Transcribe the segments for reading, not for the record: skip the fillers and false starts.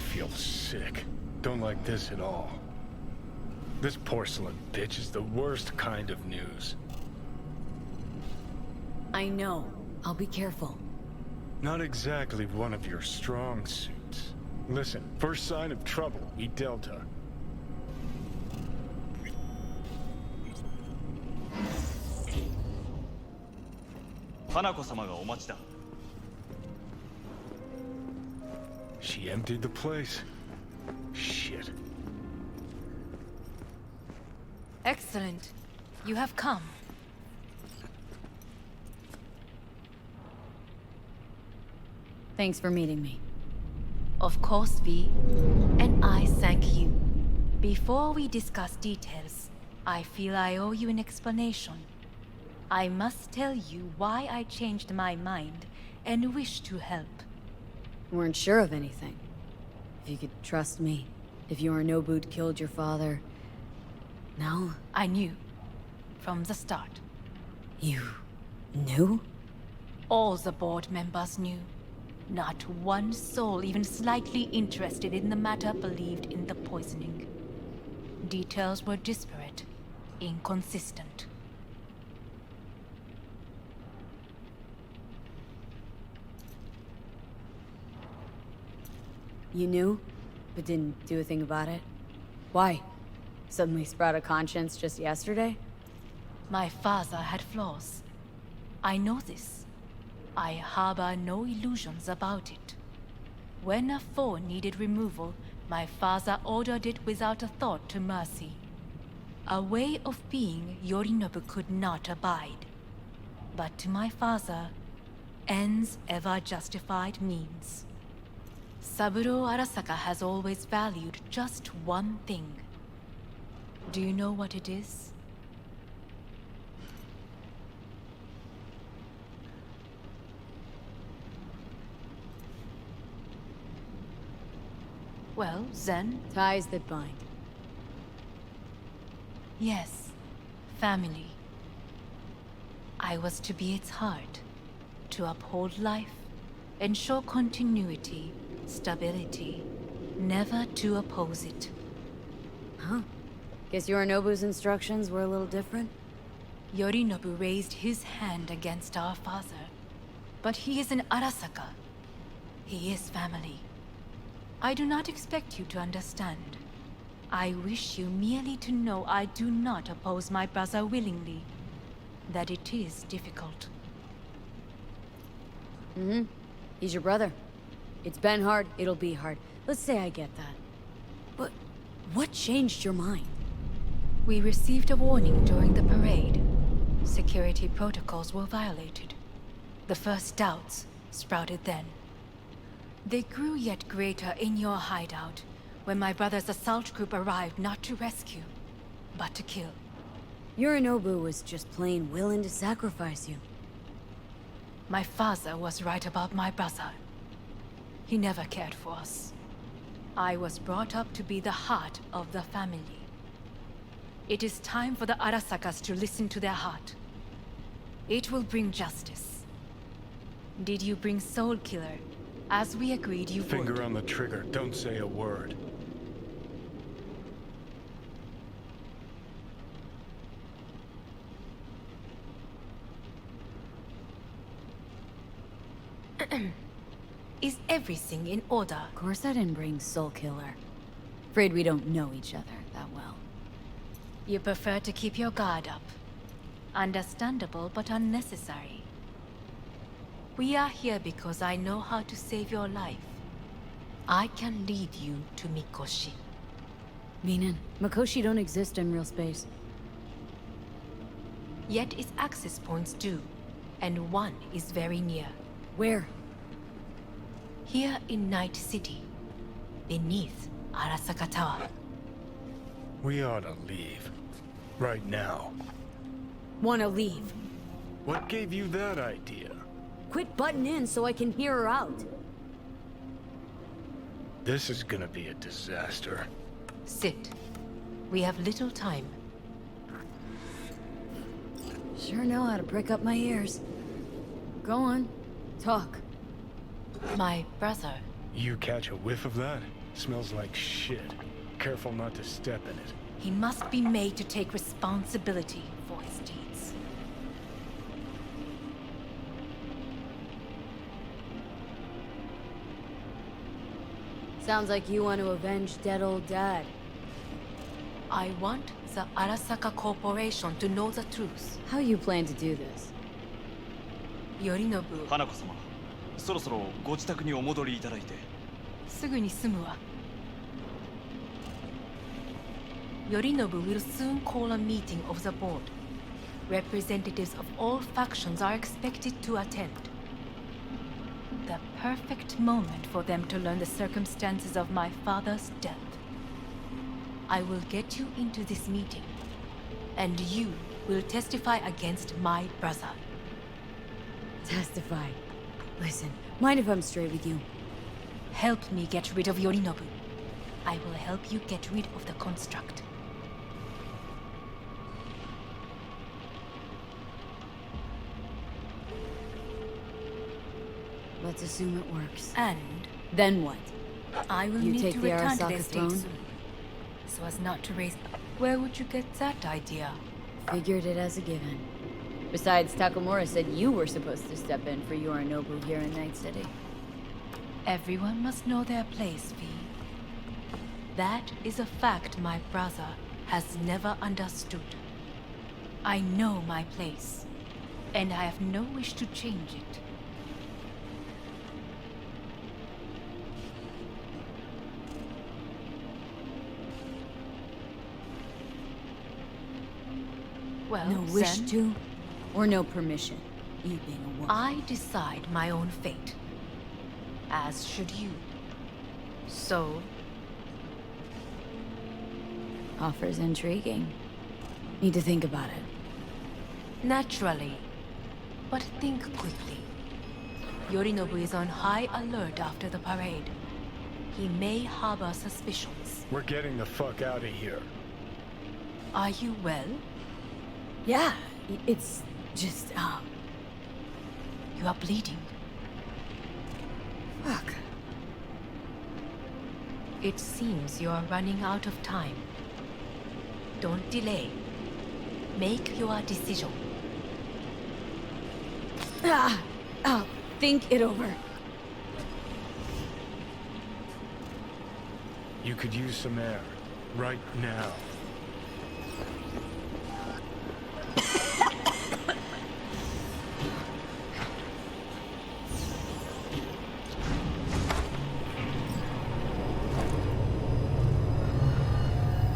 feel sick. Don't like this at all. This porcelain bitch is the worst kind of news. I know. I'll be careful. Not exactly one of your strong suits. Listen, first sign of trouble, we Delta. She emptied the place. Shit. Excellent. You have come. Thanks for meeting me. Of course, V. And I thank you. Before we discuss details, I feel I owe you an explanation. I must tell you why I changed my mind and wish to help. Weren't sure of anything. If you could trust me. If Yorinobu'd killed your father. No? I knew. From the start. You knew? All the board members knew. Not one soul even slightly interested in the matter believed in the poisoning. Details were disparate, inconsistent. You knew, but didn't do a thing about it? Why? Suddenly sprout a conscience just yesterday? My father had flaws. I know this. I harbor no illusions about it. When a foe needed removal, my father ordered it without a thought to mercy. A way of being Yorinobu could not abide. But to my father, ends ever justified means. Saburo Arasaka has always valued just one thing. Do you know what it is? Well, then... Ties that bind. Yes, family. I was to be its heart, to uphold life, ensure continuity, stability, never to oppose it. Huh? Guess Yorinobu's instructions were a little different? Yorinobu raised his hand against our father, but he is an Arasaka. He is family. I do not expect you to understand. I wish you merely to know I do not oppose my brother willingly. That it is difficult. Mm-hmm. He's your brother. It's been hard, it'll be hard. Let's say I get that. But what changed your mind? We received a warning during the parade. Security protocols were violated. The first doubts sprouted then. They grew yet greater in your hideout, when my brother's assault group arrived not to rescue, but to kill. Yorinobu was just plain willing to sacrifice you. My father was right about my brother. He never cared for us. I was brought up to be the heart of the family. It is time for the Arasakas to listen to their heart. It will bring justice. Did you bring Soul Killer, as we agreed you would? Finger on the trigger, don't say a word. Is everything in order? Of course I didn't bring Soul Killer. Afraid we don't know each other that well. You prefer to keep your guard up. Understandable, but unnecessary. We are here because I know how to save your life. I can lead you to Mikoshi. Meaning, Mikoshi don't exist in real space. Yet its access points do, and one is very near. Where? Here in Night City, beneath Arasaka Tower. We ought to leave. Right now. Wanna leave? What gave you that idea? Quit butting in so I can hear her out. This is gonna be a disaster. Sit. We have little time. Sure know how to prick up my ears. Go on. Talk. My brother. You catch a whiff of that? Smells like shit. Careful not to step in it. He must be made to take responsibility for his deeds. Sounds like you want to avenge dead old dad. I want the ARASAKA Corporation to know the truth. How you plan to do this? Yorinobu, 花子様、そろそろご自宅にお戻りいただいて。すぐに済むわ。Yorinobu will soon call a meeting of the board. Representatives of all factions are expected to attend. The perfect moment for them to learn the circumstances of my father's death. I will get you into this meeting, and you will testify against my brother. Testify. Listen, mind if I'm straight with you? Help me get rid of Yorinobu. I will help you get rid of the construct. Let's assume it works. And Then what? I will You need take to the return to ARASAKA their state throne? soon, so as not to raise... Where would you get that idea? Figured it as a given. Besides, Takamura said you were supposed to step in for Yorinobu here in Night City. Everyone must know their place, V. That is a fact my brother has never understood. I know my place, and I have no wish to change it. Well, No wish then, to, or no permission, you being a woman. I decide my own fate, as should you. So, Offer's intriguing. Need to think about it. naturally, but think quickly. Yorinobu is on high alert after the parade. He may harbor suspicions. We're getting the fuck out of here. Are you well? Yeah, it's just, You are bleeding. fuck. It seems you are running out of time. Don't delay. Make your decision. I'll think it over. You could use some air. Right now.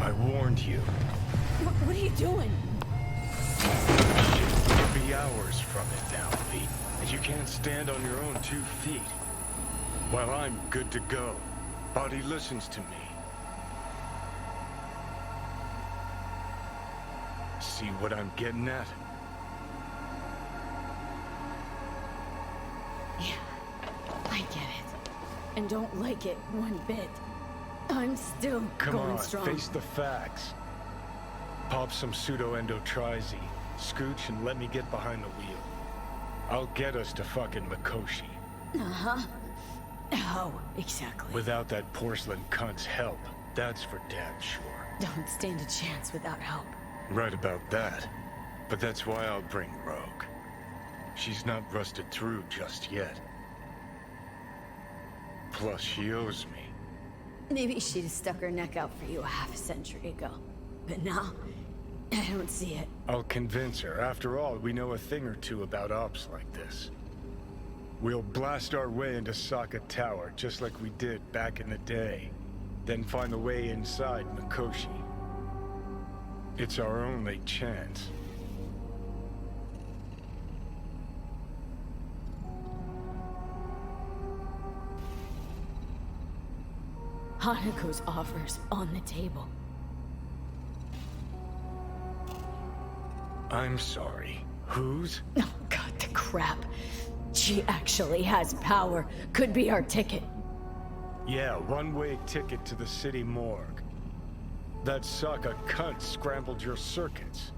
I warned you. What are you doing? You'll be hours from it now, Pete. And you can't stand on your own 2 feet. Well, I'm good to go. Body listens to me. See what I'm getting at? Yeah, I get it. And don't like it one bit. I'm still Come going on, strong. face the facts. Pop some pseudo-endotrizy, scooch and let me get behind the wheel. I'll get us to fucking Mikoshi. Uh-huh. How exactly? Without that porcelain cunt's help, that's for damn sure. Don't stand a chance without help. Right about that. But that's why I'll bring Rogue. She's not rusted through just yet. Plus, she owes me. Maybe she'd have stuck her neck out for you a half a century ago. But now, I don't see it. I'll convince her. After all, we know a thing or two about ops like this. We'll blast our way into Saka Tower, just like we did back in the day. Then find a way inside Mikoshi. It's our only chance. Hanako's offer's on the table. I'm sorry. Whose? Oh, God, the crap. She actually has power. Could be our ticket. Yeah, one-way ticket to the city morgue. That Saka cunt scrambled your circuits.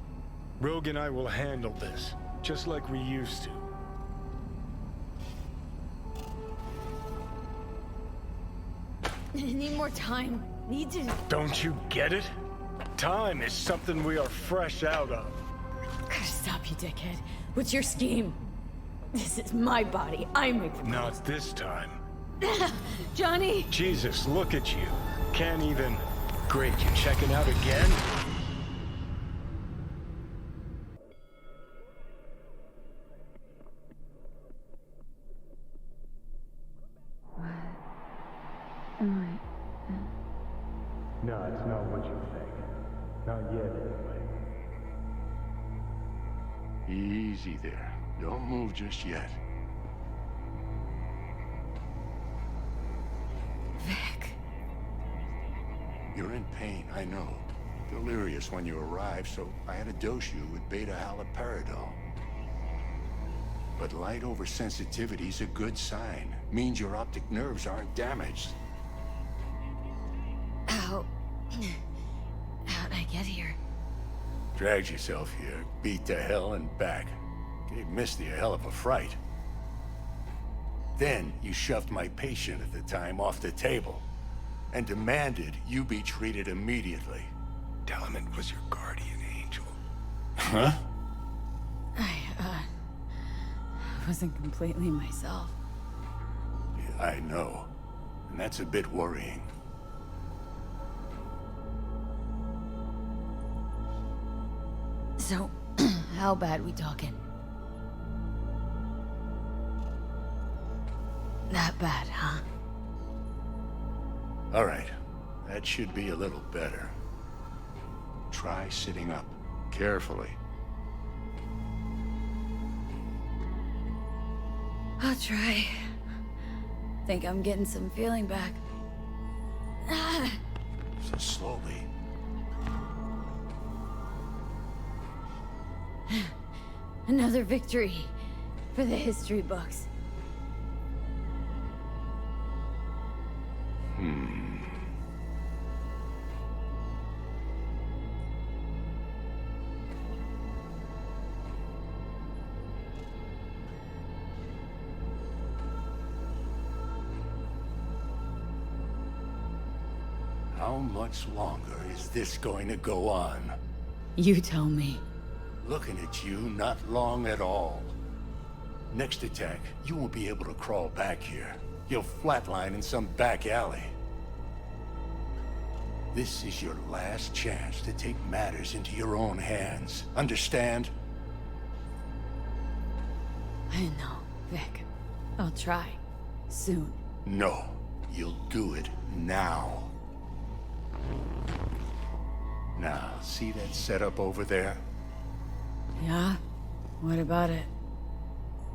Rogue and I will handle this, just like we used to. Need more time. Need to... Don't you get it? Time is something we are fresh out of. Gotta stop you, dickhead. What's your scheme? This is my body. I make the rules. Not this time. Johnny! Jesus, look at you. Can't even... Great, you checking out again? No, it's not what you think. Not yet, anyway. Easy there. Don't move just yet. Vic. You're in pain, I know. Delirious when you arrived, so I had to dose you with beta-haloperidol. But light oversensitivity's a good sign. Means your optic nerves aren't damaged. How'd I get here? Dragged yourself here, beat to hell and back. Gave Misty a hell of a fright. Then you shoved my patient at the time off the table and demanded you be treated immediately. Tell him it was your guardian angel. Huh? I wasn't completely myself. Yeah, I know. And that's a bit worrying. So, how bad we talking? That bad, huh? All right. That should be a little better. Try sitting up. Carefully. I'll try. Think I'm getting some feeling back. So slowly. Another victory for the history books. How much longer is this going to go on? You tell me. Looking at you, not long at all. Next attack, you won't be able to crawl back here. You'll flatline in some back alley. This is your last chance to take matters into your own hands. Understand? I know, Vic. I'll try. Soon. No, you'll do it now. Now, see that setup over there? Yeah? What about it?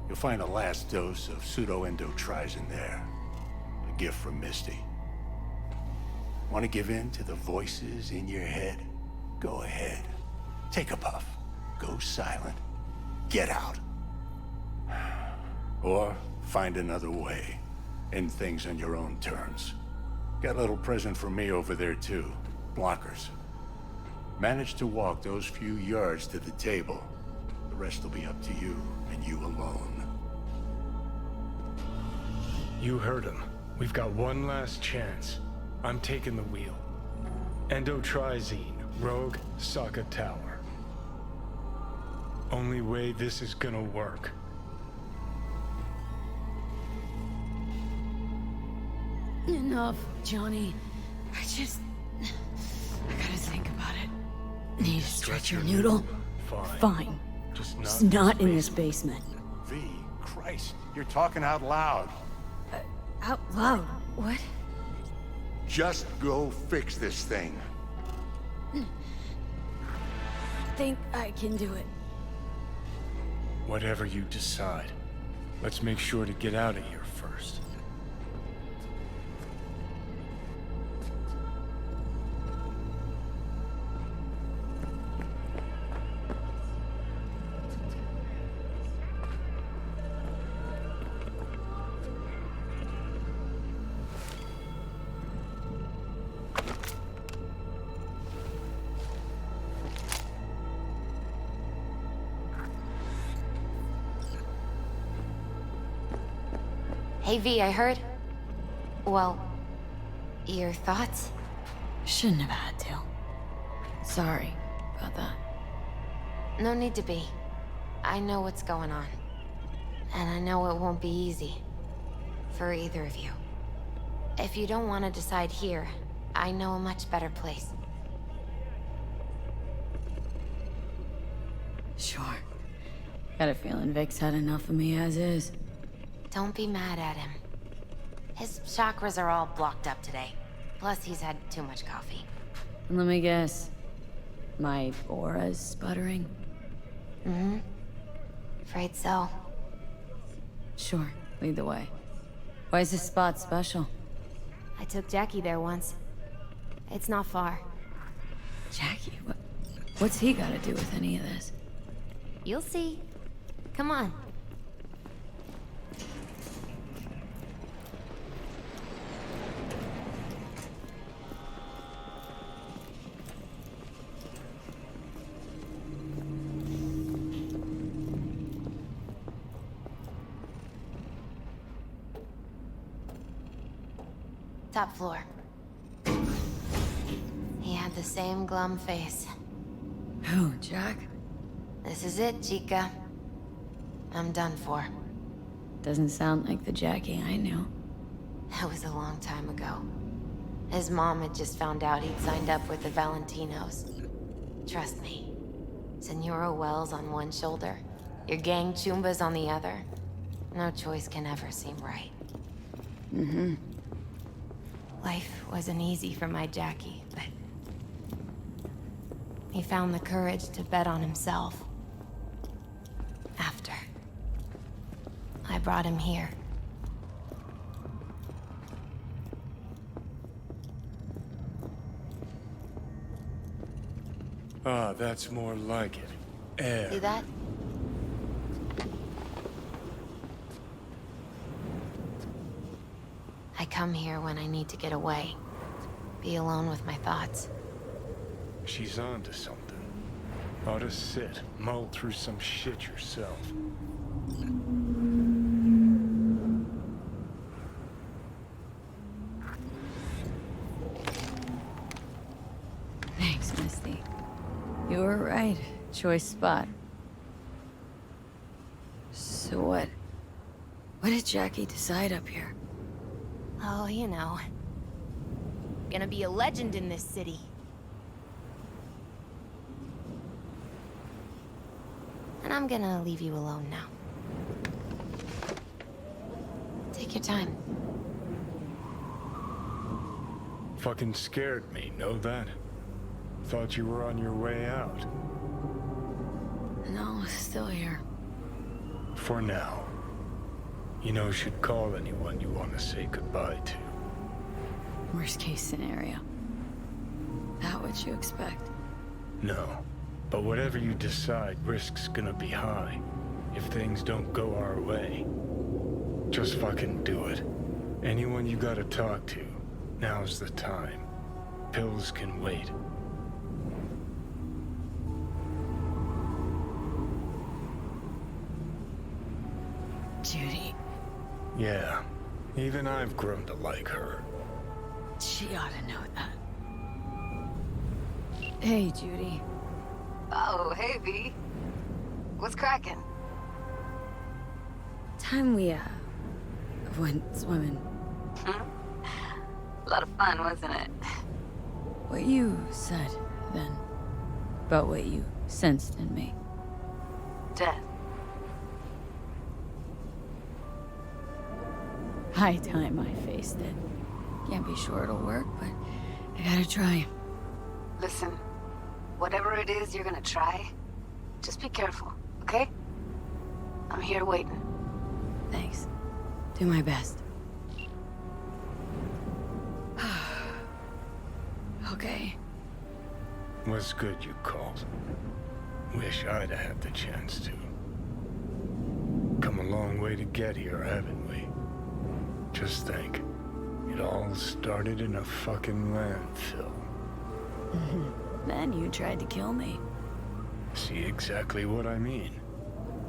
You'll find a last dose of pseudo-endotrizin there. A gift from Misty. Want to give in to the voices in your head? Go ahead. Take a puff. Go silent. Get out. Or find another way. End things on your own terms. Got a little present for me over there too. Blockers. Manage to walk those few yards to the table. The rest will be up to you, and you alone. You heard him. We've got one last chance. I'm taking the wheel. Endotrizine, Rogue, Saka Tower. Only way this is gonna work. Enough, Johnny. I gotta think about it. Need to stretch your noodle? Fine. Fine. Just Not in this basement. V, Christ, you're talking out loud. Out loud? What? Just go fix this thing. Think I can do it. Whatever you decide. Let's make sure to get out of here first. Hey V, I heard... Well, Your thoughts? Shouldn't have had to. Sorry about that. No need to be. I know what's going on. And I know it won't be easy. For either of you. If you don't want to decide here, I know a much better place. Sure. Got a feeling Vic's had enough of me as is. Don't be mad at him. His chakras are all blocked up today. Plus, he's had too much coffee. And let me guess. My aura's sputtering? Mm-hmm. Afraid so. Sure, lead the way. Why is this spot special? I took Jackie there once. It's not far. Jackie? What's he got to do with any of this? You'll see. Come on. Top floor. He had the same glum face. Who, Jack? This is it, Chica. I'm done for. Doesn't sound like the Jackie I knew. That was a long time ago. His mom had just found out he'd signed up with the Valentinos. Trust me. Senora Wells on one shoulder, your gang Chumbas on the other. No choice can ever seem right. Mm-hmm. Life wasn't easy for my Jackie, but he found the courage to bet on himself. After I brought him here. Ah, that's more like it. Air. See that? I come here when I need to get away. Be alone with my thoughts. She's onto something. Ought to sit, mull through some shit yourself. Thanks, Misty. You were right. Choice spot. So what? What did Jackie decide up here? Oh, you know. Gonna be a legend in this city. And I'm gonna leave you alone now. Take your time. Fucking scared me, know that? Thought you were on your way out. No, still here. For now. You know, should call anyone you want to say goodbye to. Worst case scenario. That what you expect? No. But whatever you decide, risk's gonna be high. If things don't go our way. Just fucking do it. Anyone you gotta talk to, now's the time. Pills can wait. Judy. Yeah. Even I've grown to like her. She ought to know that. Hey, Judy. Oh, hey, V. What's cracking? Time we, went swimming. A lot of fun, wasn't it? What you said, then, about what you sensed in me. Death. High time I faced it. Can't be sure it'll work, but I gotta try. Listen, whatever it is you're gonna try, just be careful, okay? I'm here waiting. Thanks. Do my best. Okay. Was good you called. Wish I'd had the chance to. Come a long way to get here, haven't we? Just think. It all started in a fucking landfill. Then you tried to kill me. See exactly what I mean?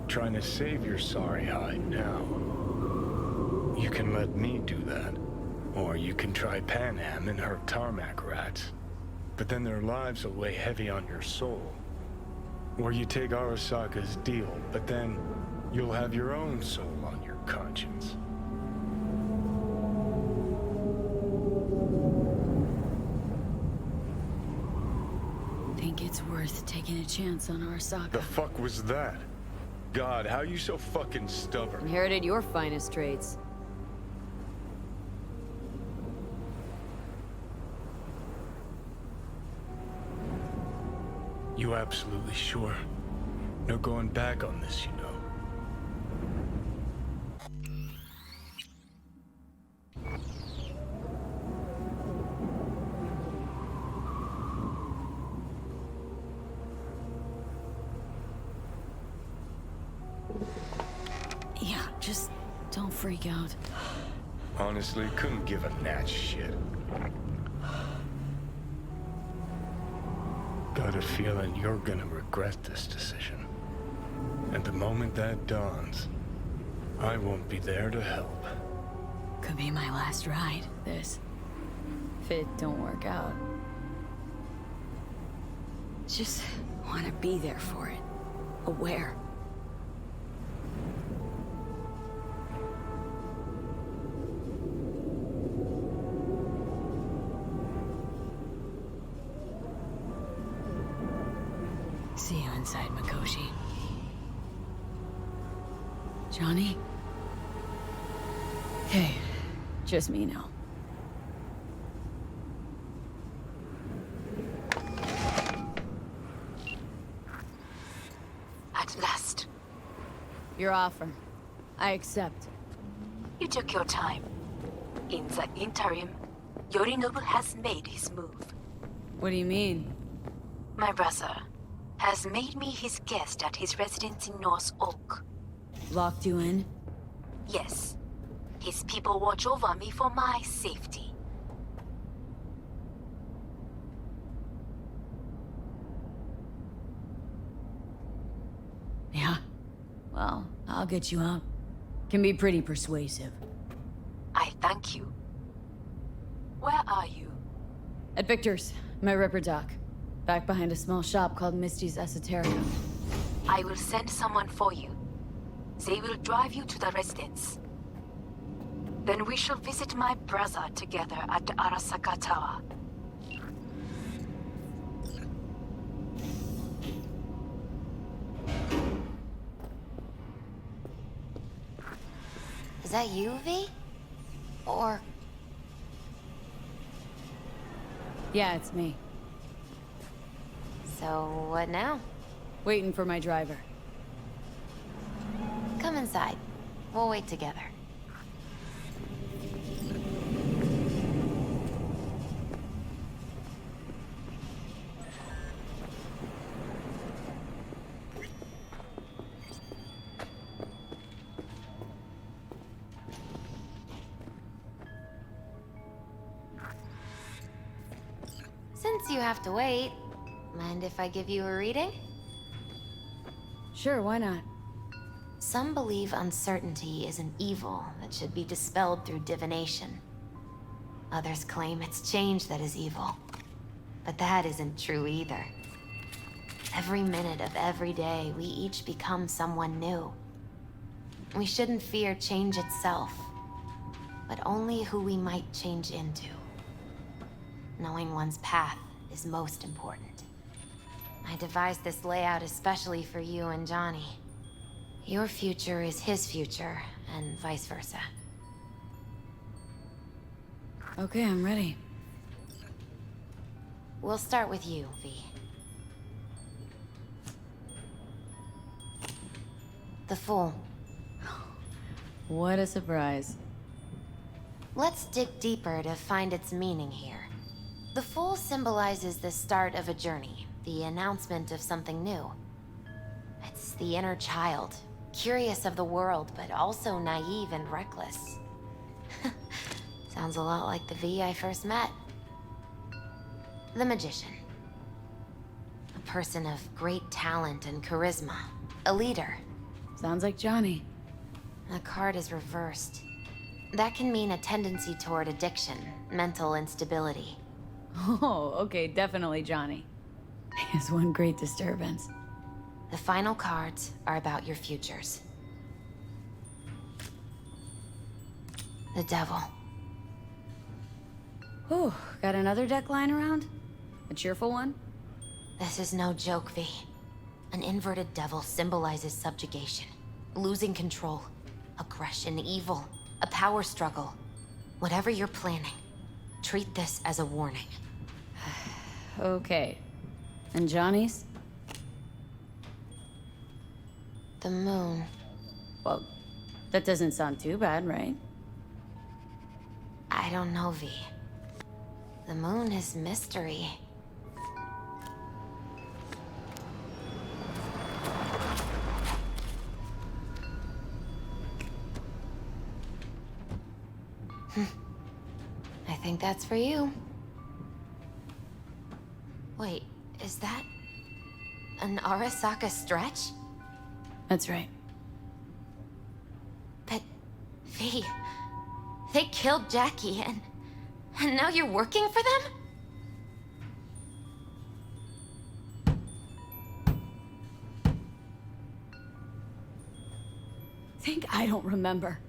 Trying to save your sorry hide now. You can let me do that. Or you can try Panam and her tarmac rats. But then their lives will weigh heavy on your soul. Or you take Arasaka's deal, but then you'll have your own soul on your conscience. Think it's worth taking a chance on Arasaka. The fuck was that? God, how you so fucking stubborn? Inherited your finest traits. You absolutely sure? No going back on this, you know. Yeah, just don't freak out. Honestly, couldn't give a gnat's shit. Got a feeling you're gonna regret this decision. And the moment that dawns, I won't be there to help. Could be my last ride, this. If it don't work out. Just want to be there for it. Aware. See you inside, Mikoshi. Johnny? Hey, just me now. At last. Your offer. I accept. You took your time. In the interim, Yorinobu has made his move. What do you mean? My brother has made me his guest at his residence in North Oak. Locked you in? Yes. His people watch over me for my safety. Yeah. Well, I'll get you out. Can be pretty persuasive. I thank you. Where are you? At Victor's, my ripper dock. Back behind a small shop called Misty's Esoterica. I will send someone for you. They will drive you to the residence. Then we shall visit my brother together at the ARASAKA Tower. Is that you, V? Or... Yeah, it's me. So, what now? Waiting for my driver. Come inside. We'll wait together. Since you have to wait, mind if I give you a reading? Sure, why not? Some believe uncertainty is an evil that should be dispelled through divination. Others claim it's change that is evil. But that isn't true either. Every minute of every day, we each become someone new. We shouldn't fear change itself, but only who we might change into. Knowing one's path is most important. I devised this layout especially for you and Johnny. Your future is his future, and vice versa. Okay, I'm ready. We'll start with you, V. The Fool. What a surprise. Let's dig deeper to find its meaning here. The Fool symbolizes the start of a journey, the announcement of something new. It's the inner child, curious of the world, but also naive and reckless. Sounds a lot like the V I first met. The Magician. A person of great talent and charisma. A leader. Sounds like Johnny. The card is reversed. That can mean a tendency toward addiction, mental instability. Oh, okay, definitely Johnny. It's one great disturbance. The final cards are about your futures. The devil. Whew, got another deck lying around? A cheerful one? This is no joke, V. An inverted devil symbolizes subjugation, losing control, aggression, evil, a power struggle. Whatever you're planning, treat this as a warning. Okay. And Johnny's? The moon. Well, that doesn't sound too bad, right? I don't know, V. The moon is mystery. I think that's for you. Wait, is that an ARASAKA stretch? That's right. But, V, they killed Jackie and now you're working for them? Think I don't remember.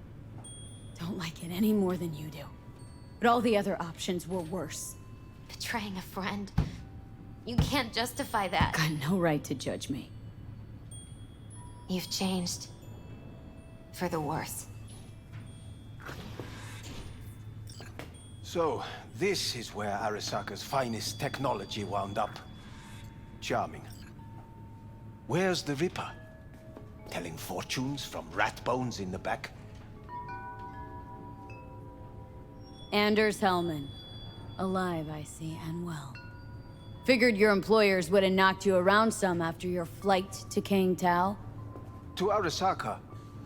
Don't like it any more than you do. But all the other options were worse. Betraying a friend. You can't justify that. Got no right to judge me. You've changed. For the worse. So, this is where Arasaka's finest technology wound up. Charming. Where's the Ripper? Telling fortunes from rat bones in the back? Anders Hellman. Alive, I see, and well. Figured your employers would have knocked you around some after your flight to Kang Tao. To Arasaka,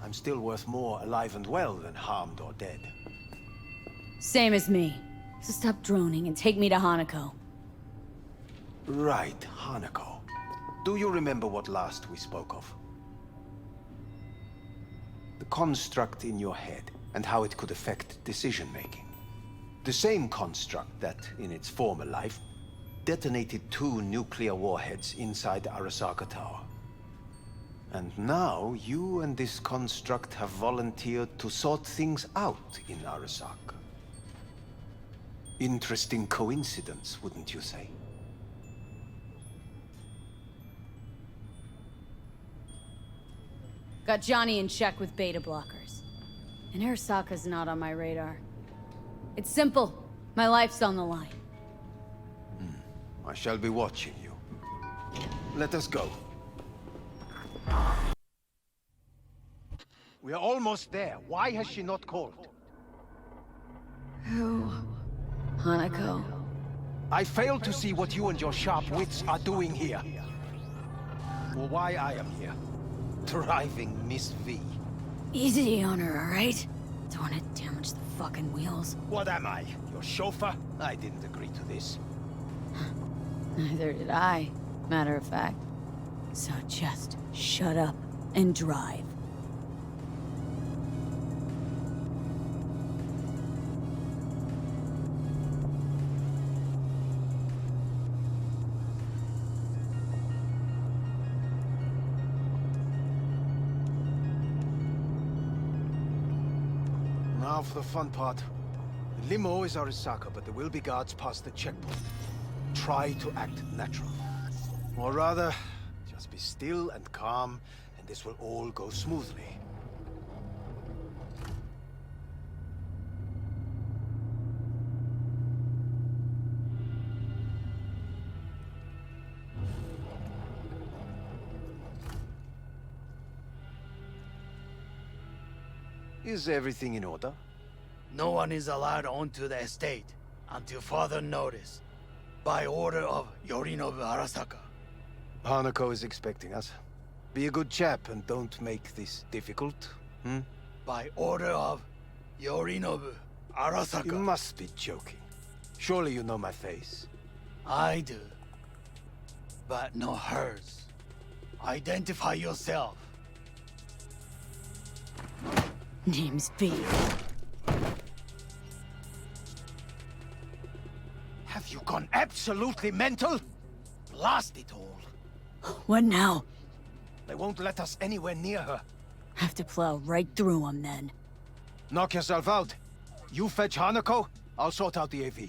I'm still worth more alive and well than harmed or dead. Same as me. So stop droning and take me to Hanako. Right, Hanako. Do you remember what last we spoke of? The construct in your head and how it could affect decision-making. The same construct that, in its former life, detonated 2 nuclear warheads inside the Arasaka Tower. And now, you and this construct have volunteered to sort things out in Arasaka. Interesting coincidence, wouldn't you say? Got Johnny in check with beta blockers. And Arasaka's not on my radar. It's simple. My life's on the line. I shall be watching you. Let us go. We are almost there. Why has she not called? Who? Hanako. I fail to see what you and your sharp wits are doing here. Or why I am here. Driving Miss V. Easy on her, alright? Don't want to damage the fucking wheels. What am I? Your chauffeur? I didn't agree to this. Neither did I, matter of fact. So just shut up and drive. Now for the fun part. The limo is Arasaka, but there will be guards past the checkpoint. Try to act natural. Or rather, just be still and calm, and this will all go smoothly. Is everything in order? No one is allowed onto the estate until further notice. By order of Yorinobu Arasaka. Hanako is expecting us. Be a good chap and don't make this difficult, hmm? By order of Yorinobu Arasaka. You must be joking. Surely you know my face. I do. But no hers. Identify yourself. Name's B. gone absolutely mental? Blast it all. What now? They won't let us anywhere near her. Have to plow right through them then. Knock yourself out. You fetch Hanako, I'll sort out the AV.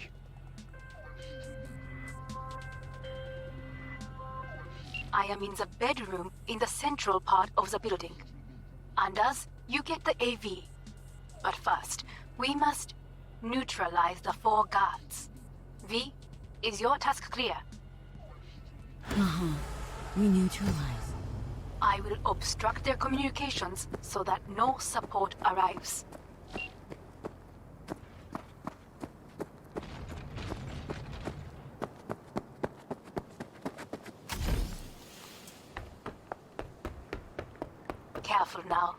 I am in the bedroom in the central part of the building. Anders, you get the AV. But first, we must neutralize the 4 guards. V, is your task clear? We neutralize. I will obstruct their communications so that no support arrives. Careful now.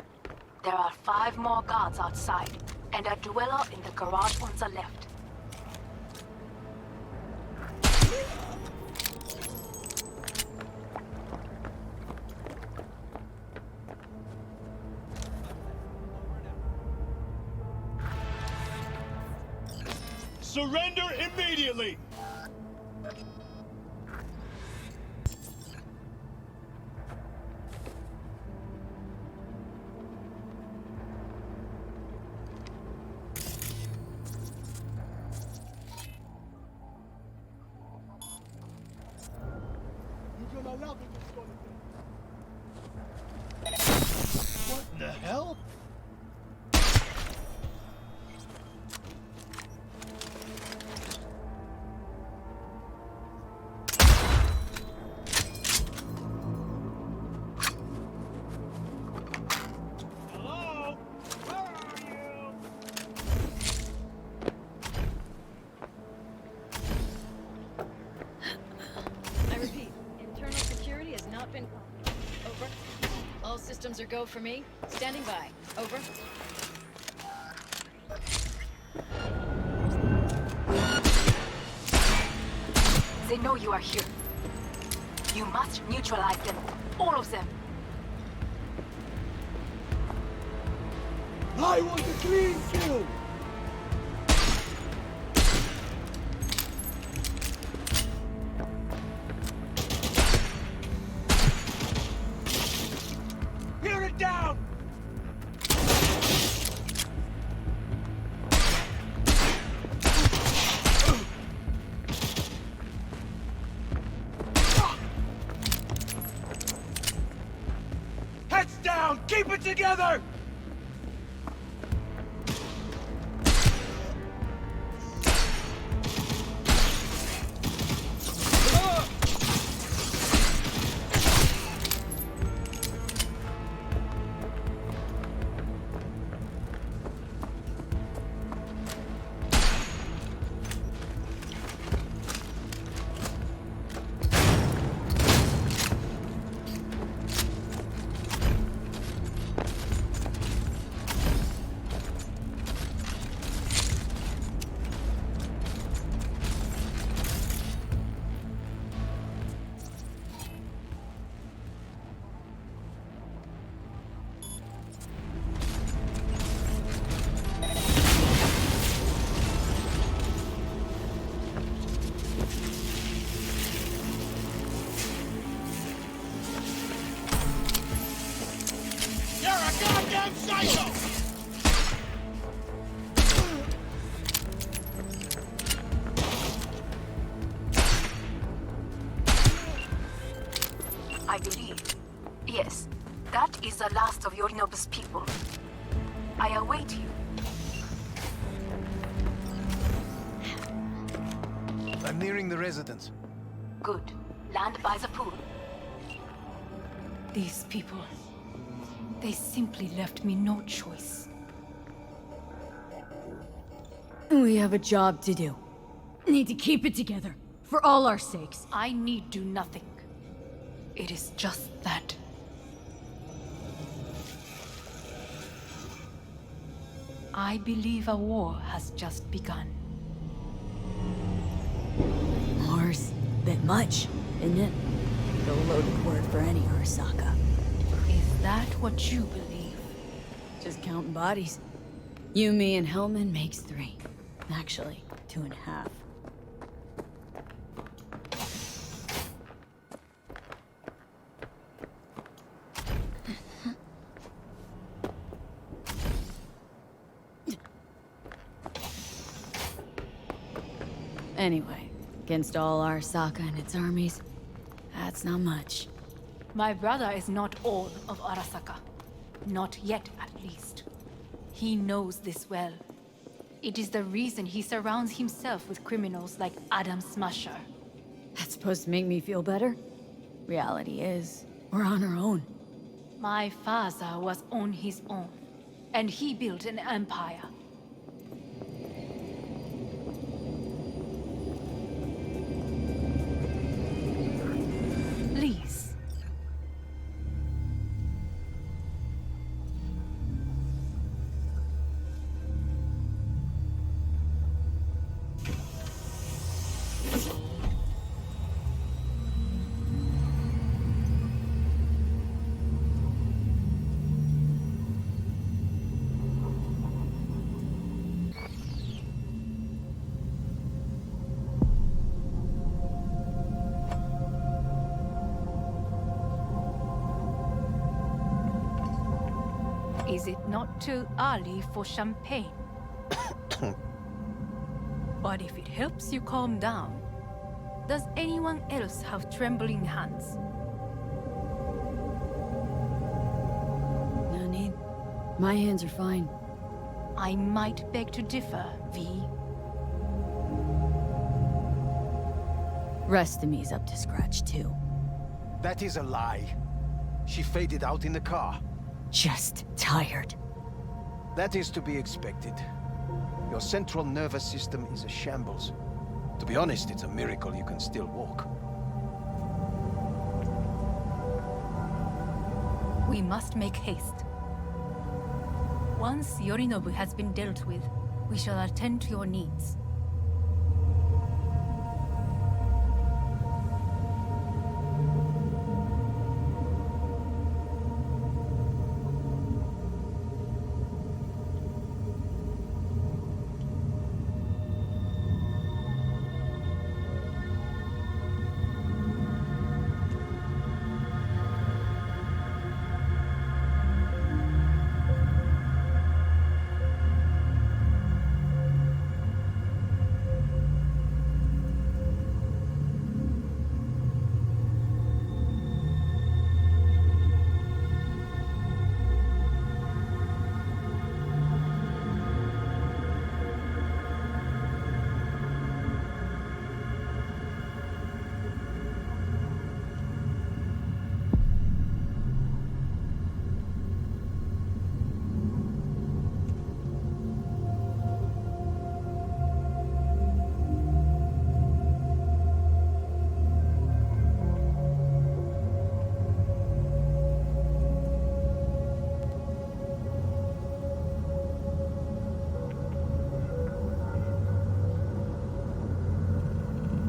There are 5 more guards outside, and a dweller in the garage on the left. Surrender immediately! What in the hell? I repeat, internal security has not been... Over. All systems are go for me. Standing by. Over. They know you are here. You must neutralize them. All of them. I want a clean kill! Tear it down! Heads down! Keep it together! I believe. Yes, that is the last of Yorinobu's people. I await you. I'm nearing the residence. Good. Land by the pool. These people... They simply left me no choice. We have a job to do. Need to keep it together. For all our sakes. I need do nothing. It is just that. I believe a war has just begun. War's a bit much, isn't it? The loaded word for any ARASAKA. Is that what you believe? Just counting bodies. You, me, and Hellman makes 3. Actually, 2.5. Anyway, against all Arasaka and its armies, that's not much. My brother is not all of Arasaka. Not yet, at least. He knows this well. It is the reason he surrounds himself with criminals like Adam Smasher. That's supposed to make me feel better? Reality is, we're on our own. My father was on his own, and he built an empire. Please. Is it not too early for champagne? But if it helps you calm down, does anyone else have trembling hands? No need. My hands are fine. I might beg to differ, V. Rest of me's up to scratch, too. That is a lie. She faded out in the car. Just tired. That is to be expected. Your central nervous system is a shambles. To be honest, it's a miracle you can still walk. We must make haste. Once Yorinobu has been dealt with, we shall attend to your needs.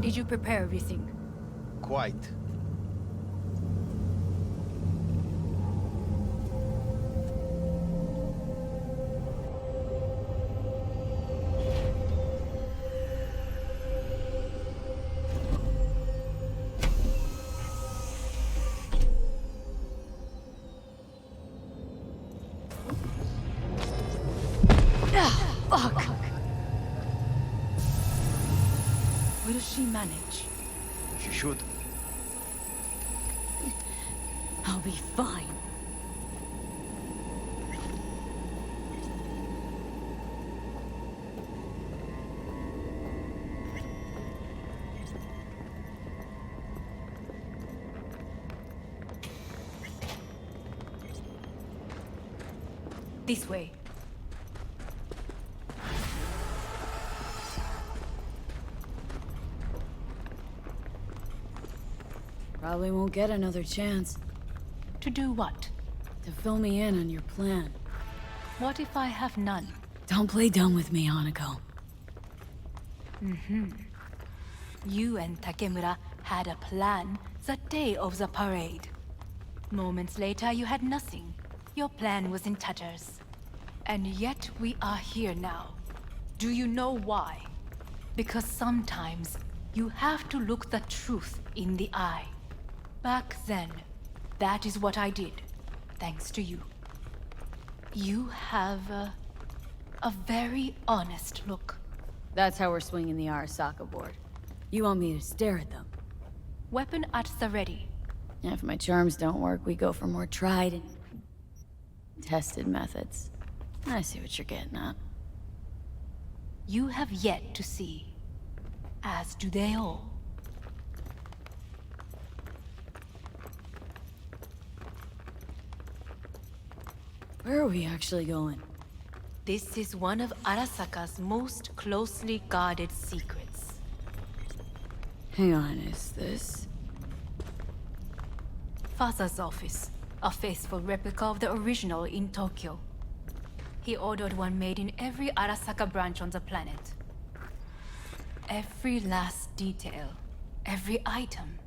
Did you prepare everything? Quite. Fuck! Will she manage? She should. I'll be fine. This way. Probably won't get another chance To do what? to fill me in on your plan. What if I have none? Don't play dumb with me, Hanako. You and Takemura had a plan the day of the parade. Moments later, you had nothing. Your plan was in tatters. And yet we are here now. Do you know why? Because sometimes you have to look the truth in the eye. Back then, that is what I did, thanks to you. You have a very honest look. That's how we're swinging the Arasaka board. You want me to stare at them? Weapon at the ready. If my charms don't work, we go for more tried and tested methods. I see what you're getting at. You have yet to see, as do they all. Where are we actually going? This is one of Arasaka's most closely guarded secrets. Hang on, is this... Father's office, a faithful replica of the original in Tokyo. He ordered one made in every Arasaka branch on the planet. Every last detail, every item,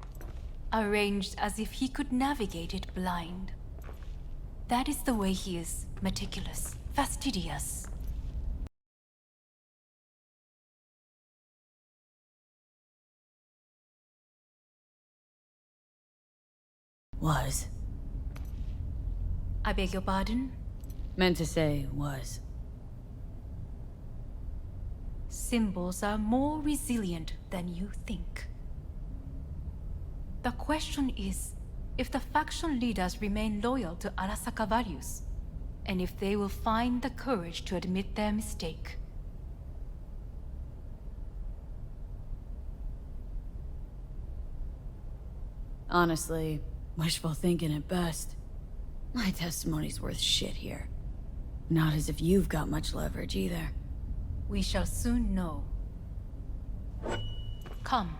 arranged as if he could navigate it blind. That is the way he is, meticulous, fastidious. Was. I beg your pardon? Meant to say was. Symbols are more resilient than you think. The question is, if the faction leaders remain loyal to Arasaka values, and if they will find the courage to admit their mistake. Honestly, wishful thinking at best. My testimony's worth shit here. Not as if you've got much leverage either. We shall soon know. Come.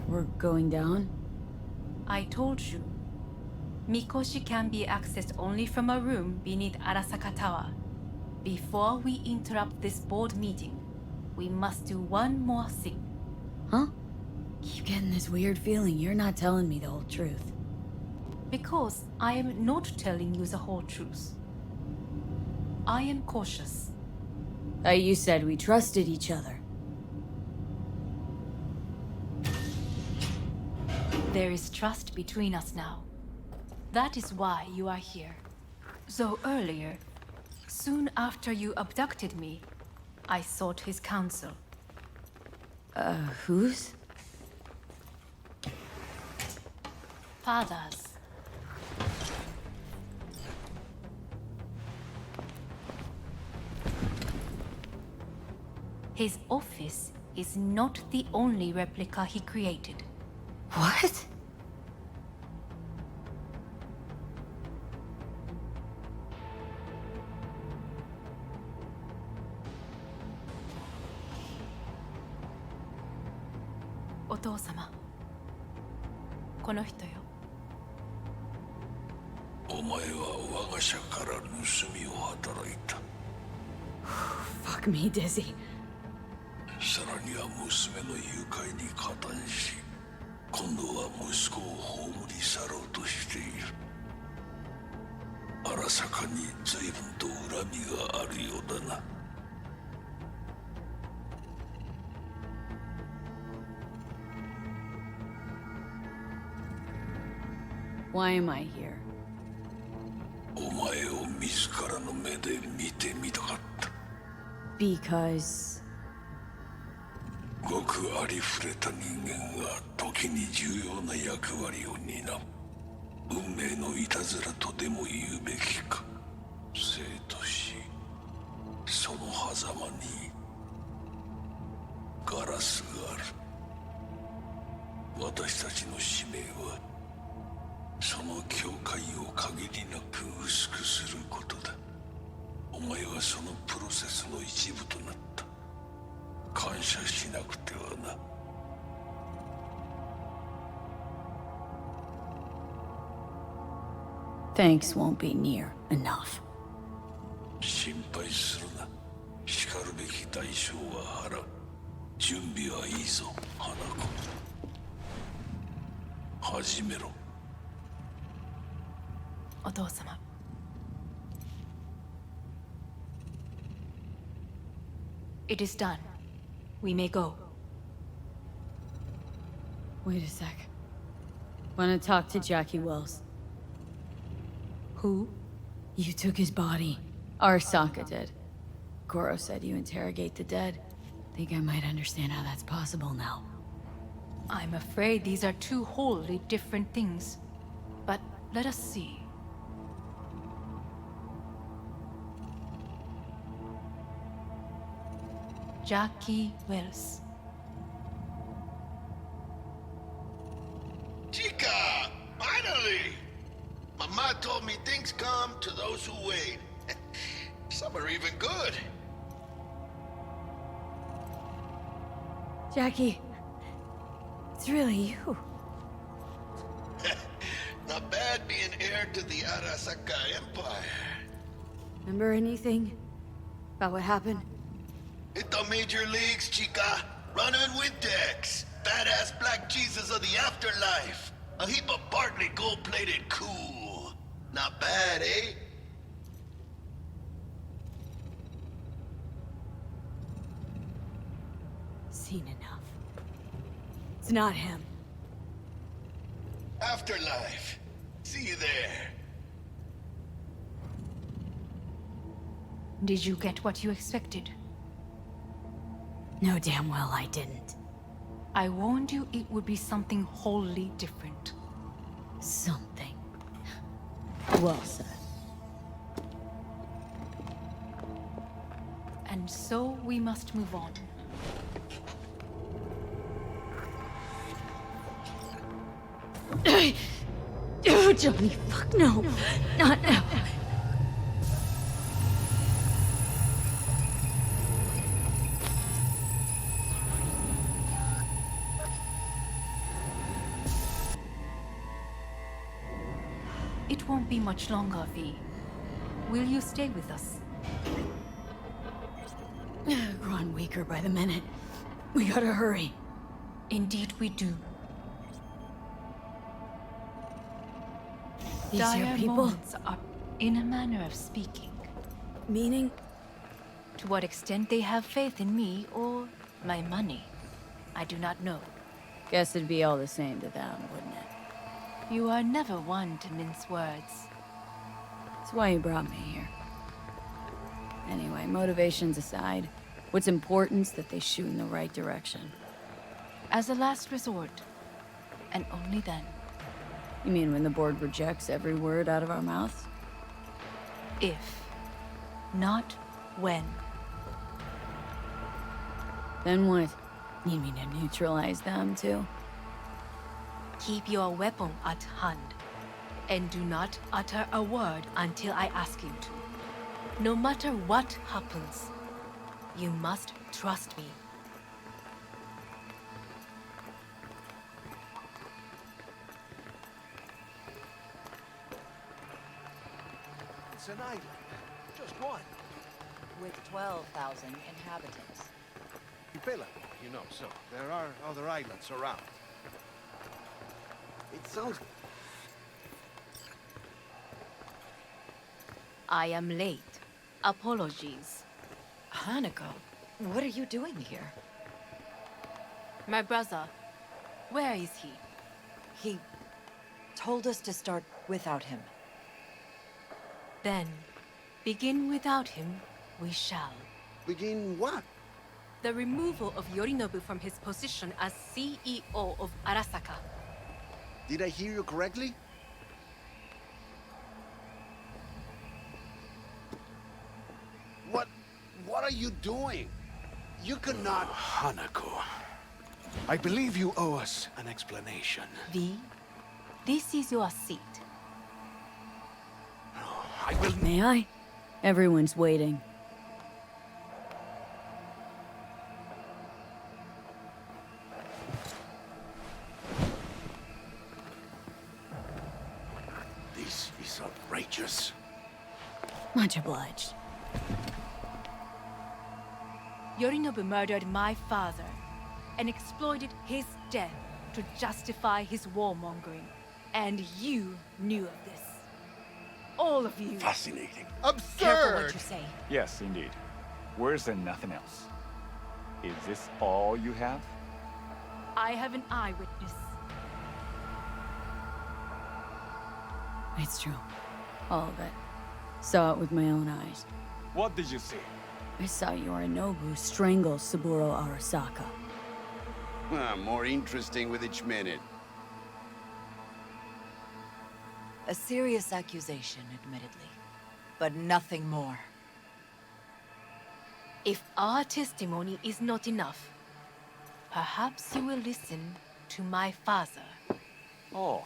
We're going down? I told you. Mikoshi can be accessed only from a room beneath Arasaka Tower. Before we interrupt this board meeting, we must do one more thing. Huh? Keep getting this weird feeling you're not telling me the whole truth. Because I am not telling you the whole truth. I am cautious. You said we trusted each other. There is trust between us now. That is why you are here. Though earlier, soon after you abducted me, I sought his counsel. Whose? Father's. His office is not the only replica he created. What? Otou-sama. この人よ。お前は我が社から盗みを働いた。Fuck me, Dizzy. さらには娘の誘拐に加担し、今度は息子を葬り去ろうとしている。荒坂に随分と恨みがあるようだな。Why am I here? お前を自らの目で見てみたかった。Because... ごくありふれた人間が時に重要な役割を担う。運命のいたずらとでも言うべきか。生と死、その狭間にガラスがある。私たちの使命はその境界を限りなく薄くすることだ。お前はそのプロセスの一部となった。感謝しなくてはな。Thanks won't be near enough. 心配するな。しかるべき代償は払う。準備はいいぞ、花子。始めろ。お父様。It is done. We may go. Wait a sec. Want to talk to Jackie Wells. Who? You took his body. ARASAKA did. Goro said you interrogate the dead. Think I might understand how that's possible now. I'm afraid these are two wholly different things. But let us see. Jackie Wells. Chica! Finally! Mama told me things come to those who wait. Some are even good. Jackie, it's really you. Not bad being heir to the ARASAKA Empire. Remember anything about what happened? Hit the major leagues, chica. Running with Dex. Badass black Jesus of the afterlife. A heap of partly gold-plated cool. Not bad, eh? Seen enough. It's not him. Afterlife. See you there. Did you get what you expected? No, damn well I didn't. I warned you it would be something wholly different. Something. Well said. And so we must move on. Oh, Johnny, fuck no. Not now. It won't be much longer, V. Will you stay with us? Growing weaker by the minute. We gotta hurry. Indeed we do. These are Dire people? moments are, in a manner of speaking. Meaning? To what extent they have faith in me or my money, I do not know. Guess it'd be all the same to them, wouldn't it? You are never one to mince words. That's why you brought me here. Anyway, motivations aside, what's important is that they shoot in the right direction. As a last resort, and only then. You mean when the board rejects every word out of our mouths? If, not when. Then what? Need me to neutralize them, too? Keep your weapon at hand, and do not utter a word until I ask you to. No matter what happens, you must trust me. It's an island. Just one. With 12,000 inhabitants. Archipelago, you know, so there are other islands around. It sounds... I am late. Apologies. Hanako, what are you doing here? My brother, where is he? He told us to start without him. Then, begin without him, we shall. Begin what? The removal of Yorinobu from his position as CEO of Arasaka. Did I hear you correctly? What are you doing? You cannot... Hanako, I believe you owe us an explanation. V, this is your seat. I will... May I? Everyone's waiting. This is outrageous. Much obliged. Yorinobu murdered my father and exploited his death to justify his warmongering. And you knew of this. All of you. Fascinating. Careful what you say. Yes, indeed. Worse than nothing else. Is this all you have? I have an eyewitness. It's true. All of it. Saw it with my own eyes. What did you see? I saw Yorinobu strangle Saburo Arasaka. More interesting with each minute. A serious accusation, admittedly. But nothing more. If our testimony is not enough, perhaps you will listen to my father. Oh.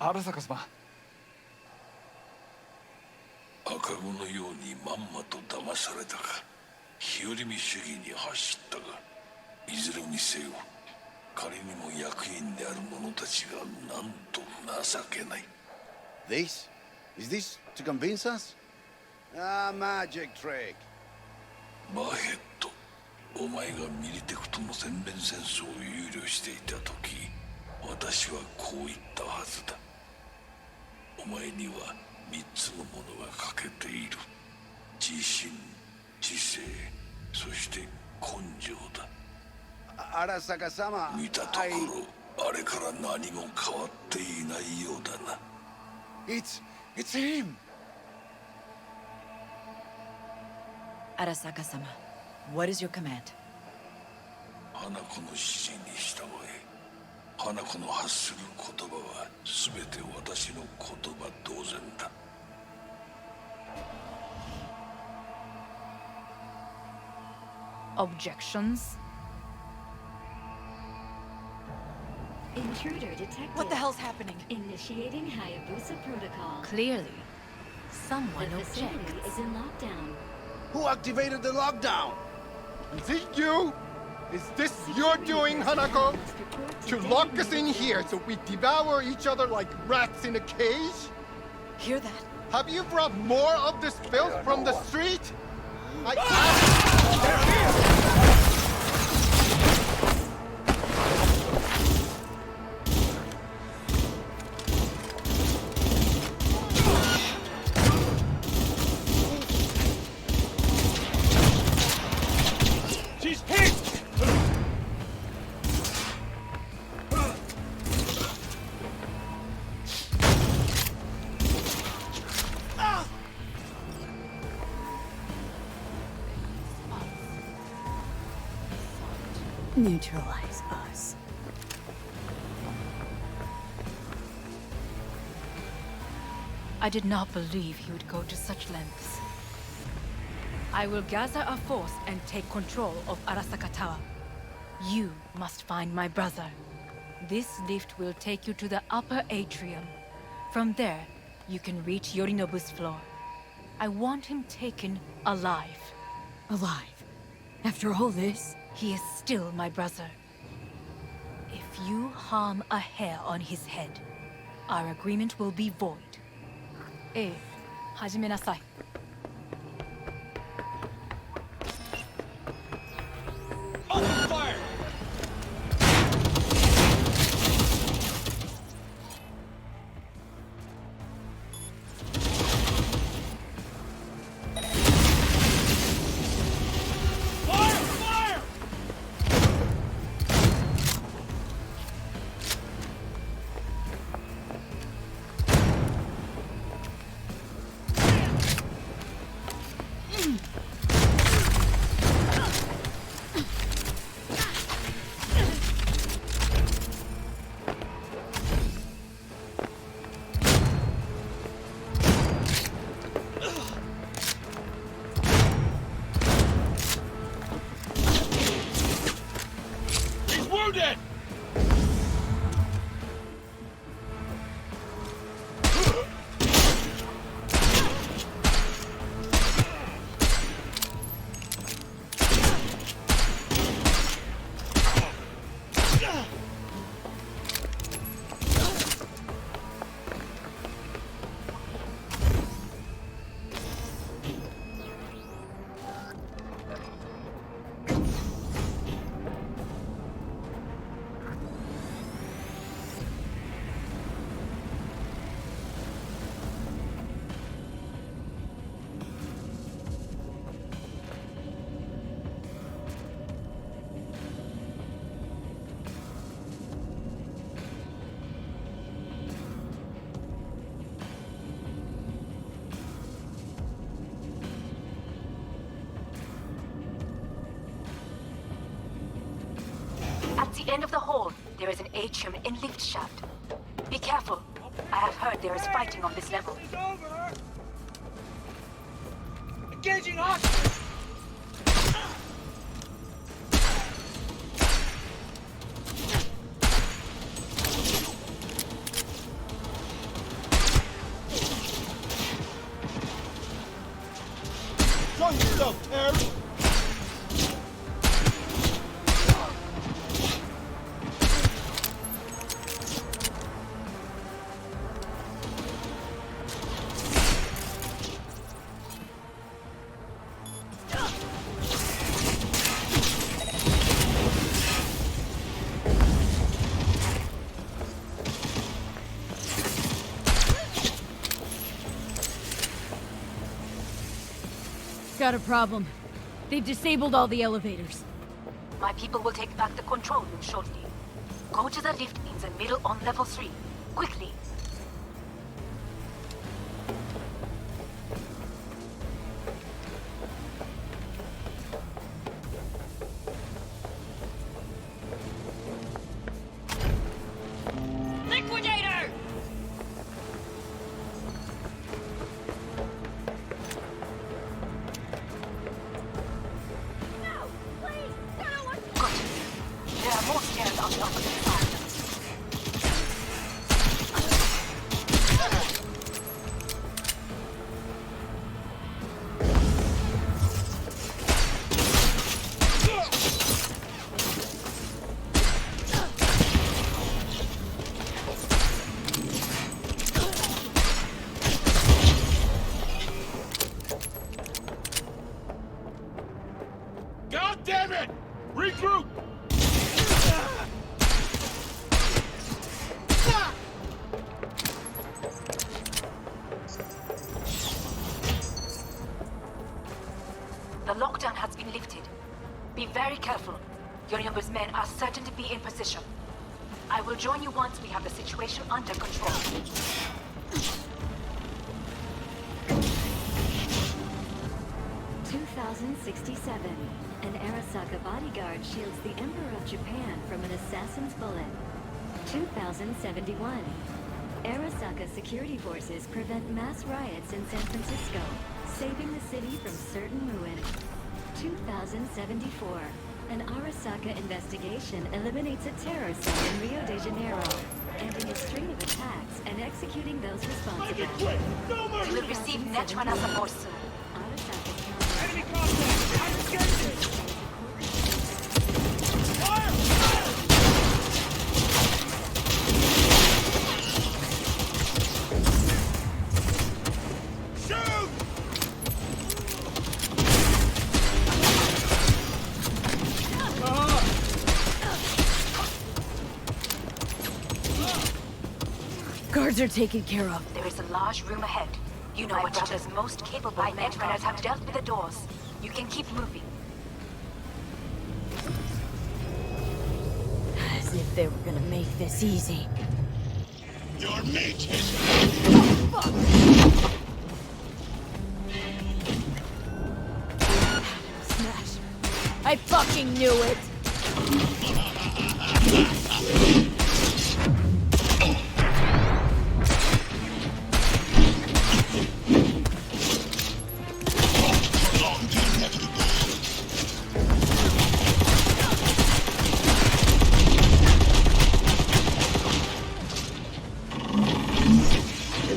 Arasaka 様。赤子のようにまんまと騙されたか、日和見主義に走ったが、いずれにせよ、仮にも役員である者たちがなんと情けない。This? Is this to convince us? Ah, magic trick. バヘット、お前がミリテクとの全面戦争を憂慮していた時、私はこう言ったはずだ。お前には3つのものが欠けている。自信、知性、そして根性だ。Arasaka sama. 見たところ、あれから何も変わっていないようだな。It's him. Arasaka-sama, what is your command? 花子の指示に従え。花子の発する言葉は全て私の言葉同然だ。Objections? Intruder detected. What the hell's happening? Initiating Hayabusa protocol. Clearly, someone The facility objects. is in lockdown. Who activated the lockdown? Is it you? Is this your doing, Hanako? To lock us in here so we devour each other like rats in a cage? Hear that? Have you brought more of this filth from the street? She's hit! Neutralize us. I did not believe he would go to such lengths. I will gather a force and take control of Arasaka Tower. You must find my brother. This lift will take you to the upper atrium. From there, you can reach Yorinobu's floor. I want him taken alive. Alive? After all this? He is still my brother. If you harm a hair on his head, our agreement will be void. 始めなさい。Open fire! Wounded! end of the hall, there is an atrium and lift shaft. Be careful. I have heard there is fighting on this level. Engaging hostiles! Show yourself, Harry! Got a problem. They've disabled all the elevators. My people will take back the control room shortly. Go to the lift in the middle on level 3. Quickly. Liquidator! There are more stairs on the opposite side. God damn it! Regroup! The lockdown has been lifted. Be very careful. Yorinobu's men are certain to be in position. I will join you once we have the situation under control. 2067. An ARASAKA bodyguard shields the Emperor of Japan from an assassin's bullet. 2071. ARASAKA security forces prevent mass riots in San Francisco, saving the city from certain ruin. 2074. An ARASAKA investigation eliminates a terror cell in Rio de Janeiro, ending a string of attacks and executing those responsible. You will receive net runner support soon. Enemy contact! I'm escaping! Fire! Shoot! Guards are taken care of. There is a large room ahead. You know what brother's most capable net runners have dealt with the doors. You can keep moving. As if they were gonna make this easy. Your mate is... Smash. I fucking knew it!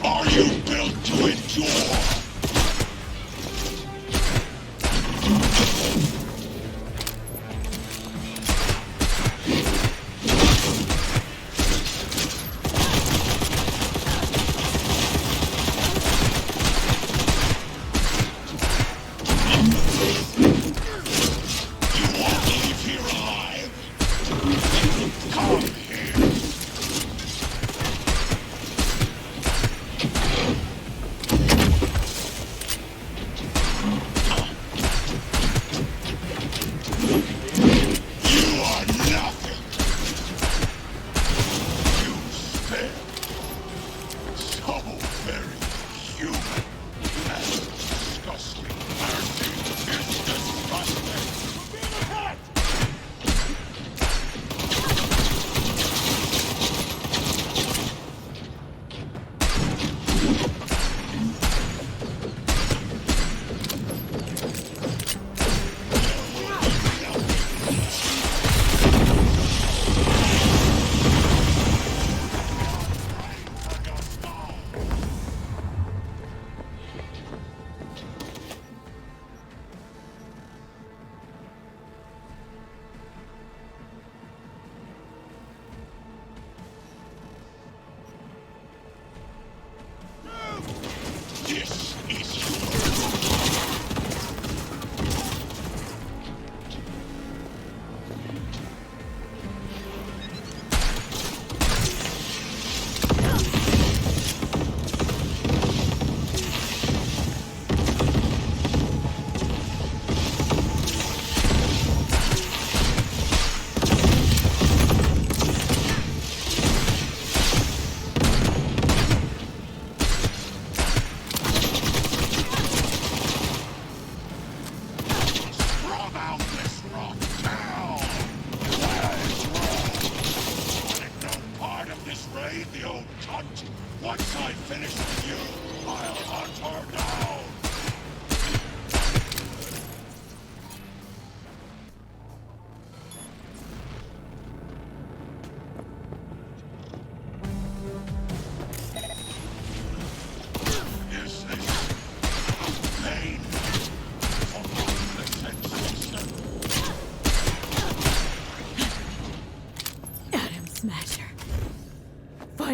Are you built to endure?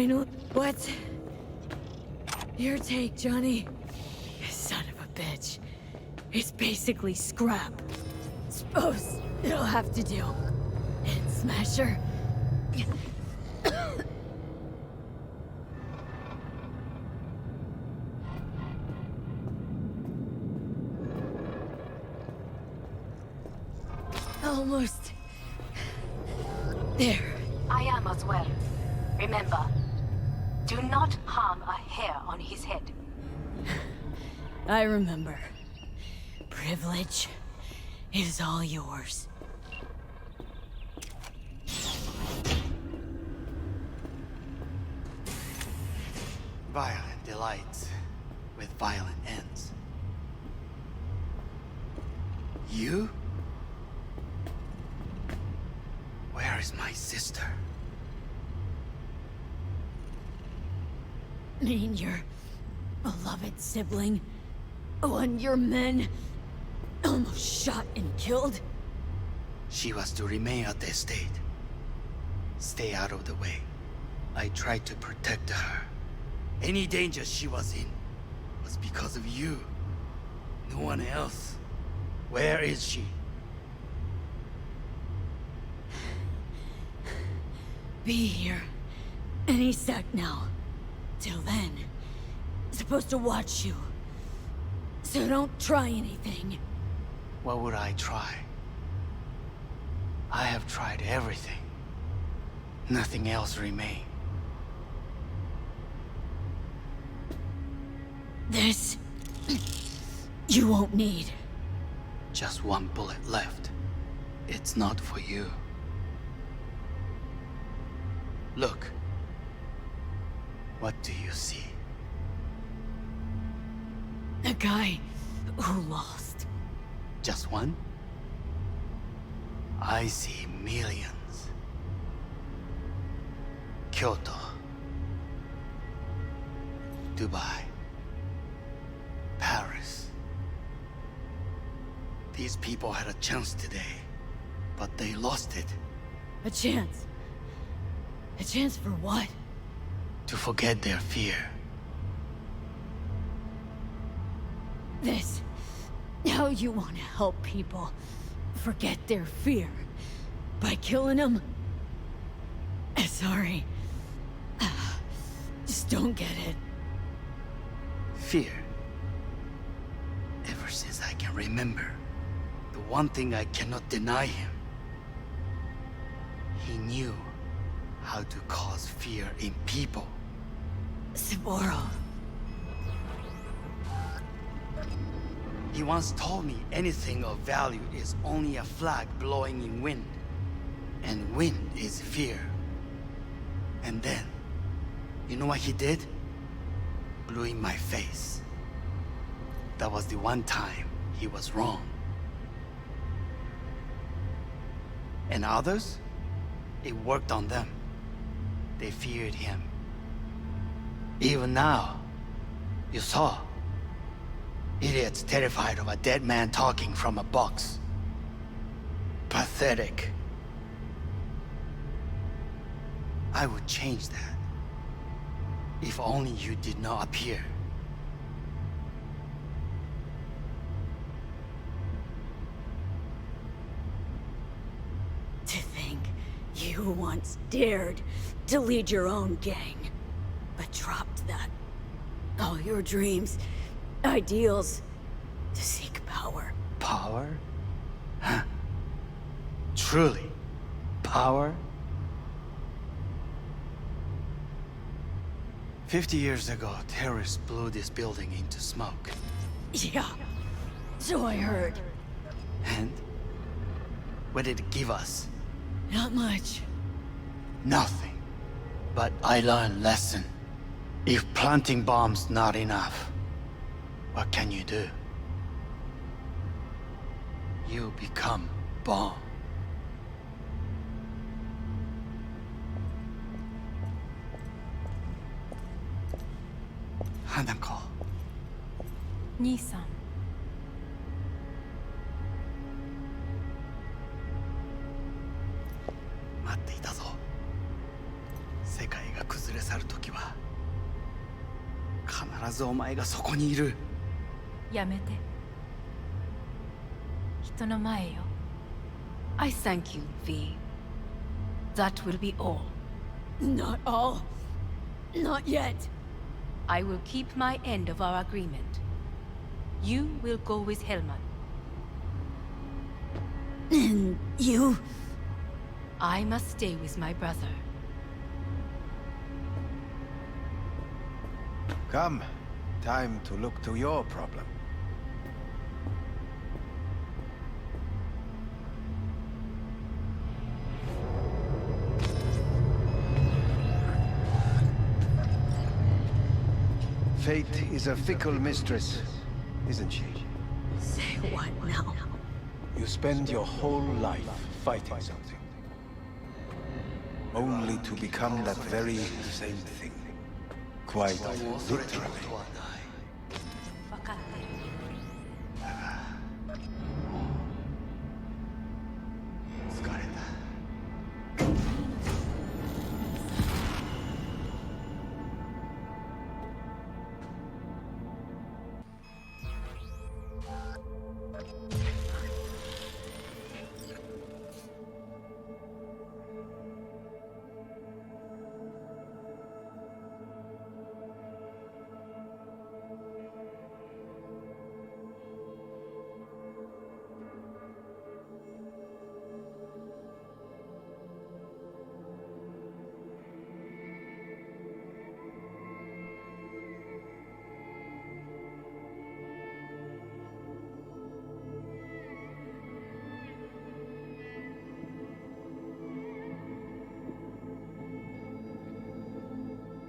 Finally, what? Your take, Johnny. Son of a bitch. It's basically scrap. Suppose it'll have to do. And Smasher. Almost. There. I am as well. Remember, do not harm a hair on his head. I remember. Privilege is all yours. Violent delights with violent ends. You? Where is my sister? Mean your beloved sibling? One your men almost shot and killed? She was to remain at the estate. Stay out of the way. I tried to protect her. Any danger she was in was because of you. No one else. Where is she? Be here any sec now. Till then, supposed to watch you. So don't try anything. What would I try? I have tried everything. Nothing else remains. This... you won't need. Just one bullet left. It's not for you. Look. What do you see? A guy who lost. Just one? I see millions. Kyoto. Dubai. Paris. These people had a chance today, but they lost it. A chance? A chance for what? To forget their fear. This... how you want to help people forget their fear? By killing them? Sorry. Just don't get it. Fear. Ever since I can remember, the one thing I cannot deny him. He knew how to cause fear in people. Saburo. He once told me anything of value is only a flag blowing in wind. And wind is fear. And then, you know what he did? Blew in my face. That was the one time he was wrong. And others? It worked on them. They feared him. Even now, you saw. Idiots terrified of a dead man talking from a box. Pathetic. I would change that. If only you did not appear. To think you once dared to lead your own gang, but dropped that. All your dreams, ideals, to seek power. Power? Huh. Truly, power? 50 years ago, terrorists blew this building into smoke. Yeah, so I heard. And? What did it give us? Not much. Nothing. But I learned a lesson. If planting bombs not enough, what can you do? You become bomb. Hanako. 兄さん。待っていたぞ。世界が崩れ去去る時は必ずお前がそこにいる。やめて。人の前よ。I thank you, V. That will be all. Not all. Not yet. I will keep my end of our agreement. You will go with Hellman. And you? I must stay with my brother. Come. Time to look to your problem. Fate is a fickle mistress, isn't she? Say what now? You spend your whole life fighting something, only to become that very same thing. Quite literally.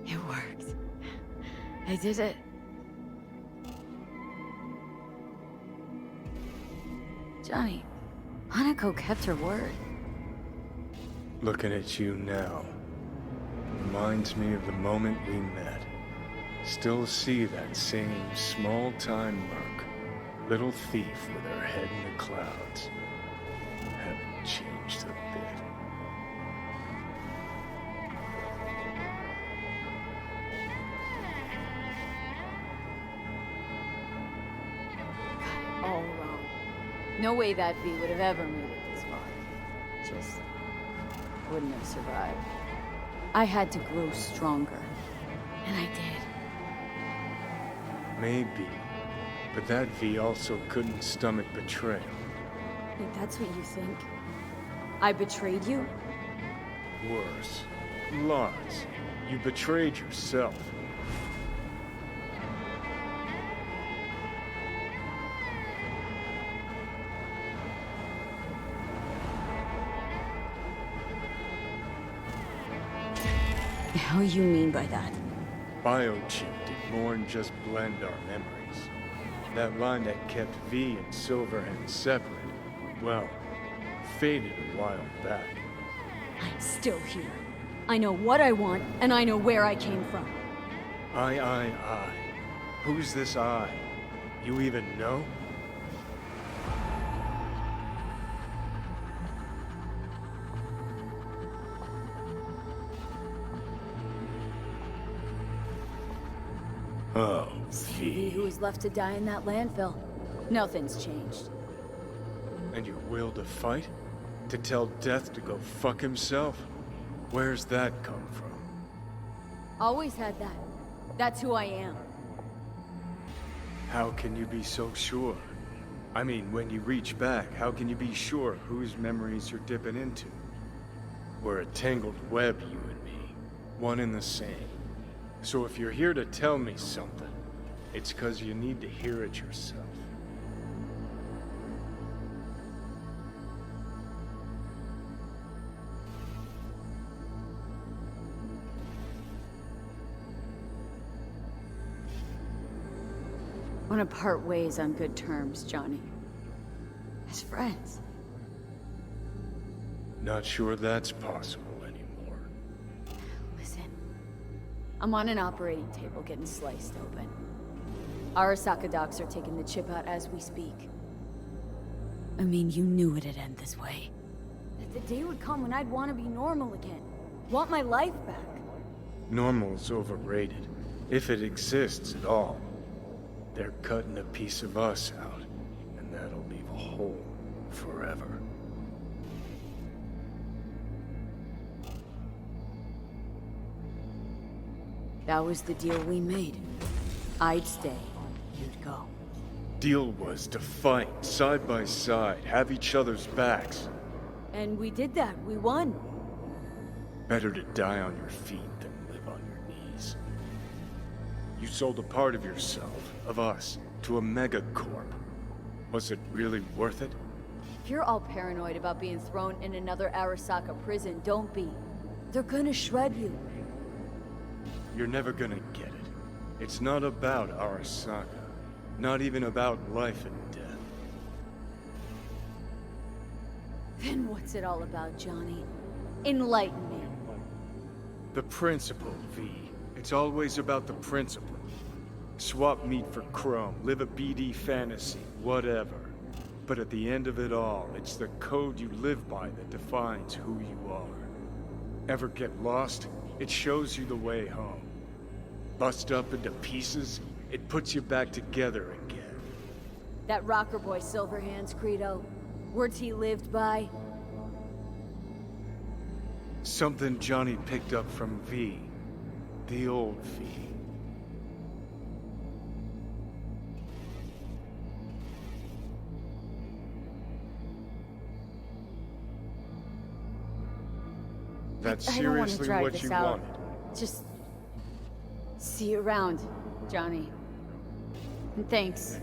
It worked. I did it. Johnny, Hanako kept her word. Looking at you now reminds me of the moment we met. Still see that same small-time merc. Little thief with her head in the clouds. Haven't changed a bit. All wrong. No way that V would have ever made it this far. Just wouldn't have survived. I had to grow stronger. And I did. Maybe. But that V also couldn't stomach betrayal. Wait, that's what you think? I betrayed you? Worse. Lots. You betrayed yourself. The hell you mean by that? Biochip did more than just blend our memories. That line that kept V and Silverhand separate, well, faded a while back. I'm still here. I know what I want, and I know where I came from. I. Who's this I? You even know? Oh, V. Who was left to die in that landfill. Nothing's changed. And your will to fight? To tell Death to go fuck himself? Where's that come from? Always had that. That's who I am. How can you be so sure? I mean, when you reach back, how can you be sure whose memories you're dipping into? We're a tangled web, you and me. One and the same. So if you're here to tell me something, it's 'cause you need to hear it yourself. Want to part ways on good terms, Johnny. As friends. Not sure that's possible anymore. Listen. I'm on an operating table getting sliced open. Arasaka docs are taking the chip out as we speak. I mean, you knew it'd end this way. That the day would come when I'd want to be normal again. Want my life back. Normal's overrated. If it exists at all. They're cutting a piece of us out, and that'll leave a hole forever. That was the deal we made. I'd stay, you'd go. Deal was to fight, side by side, have each other's backs. And we did that, we won. Better to die on your feet than live on your knees. You sold a part of yourself, of us, to a megacorp. Was it really worth it? If you're all paranoid about being thrown in another ARASAKA prison, don't be. They're gonna shred you. You're never gonna get it. It's not about ARASAKA. Not even about life and death. Then what's it all about, Johnny? Enlighten me. The principle, V. It's always about the principle. Swap meat for chrome, live a BD fantasy, whatever. But at the end of it all, it's the code you live by that defines who you are. Ever get lost? It shows you the way home. Bust up into pieces, it puts you back together again. That rocker boy Silverhand's credo. Words he lived by. Something Johnny picked up from V. The old V. That's seriously what you wanted. Just see you around, Johnny. And thanks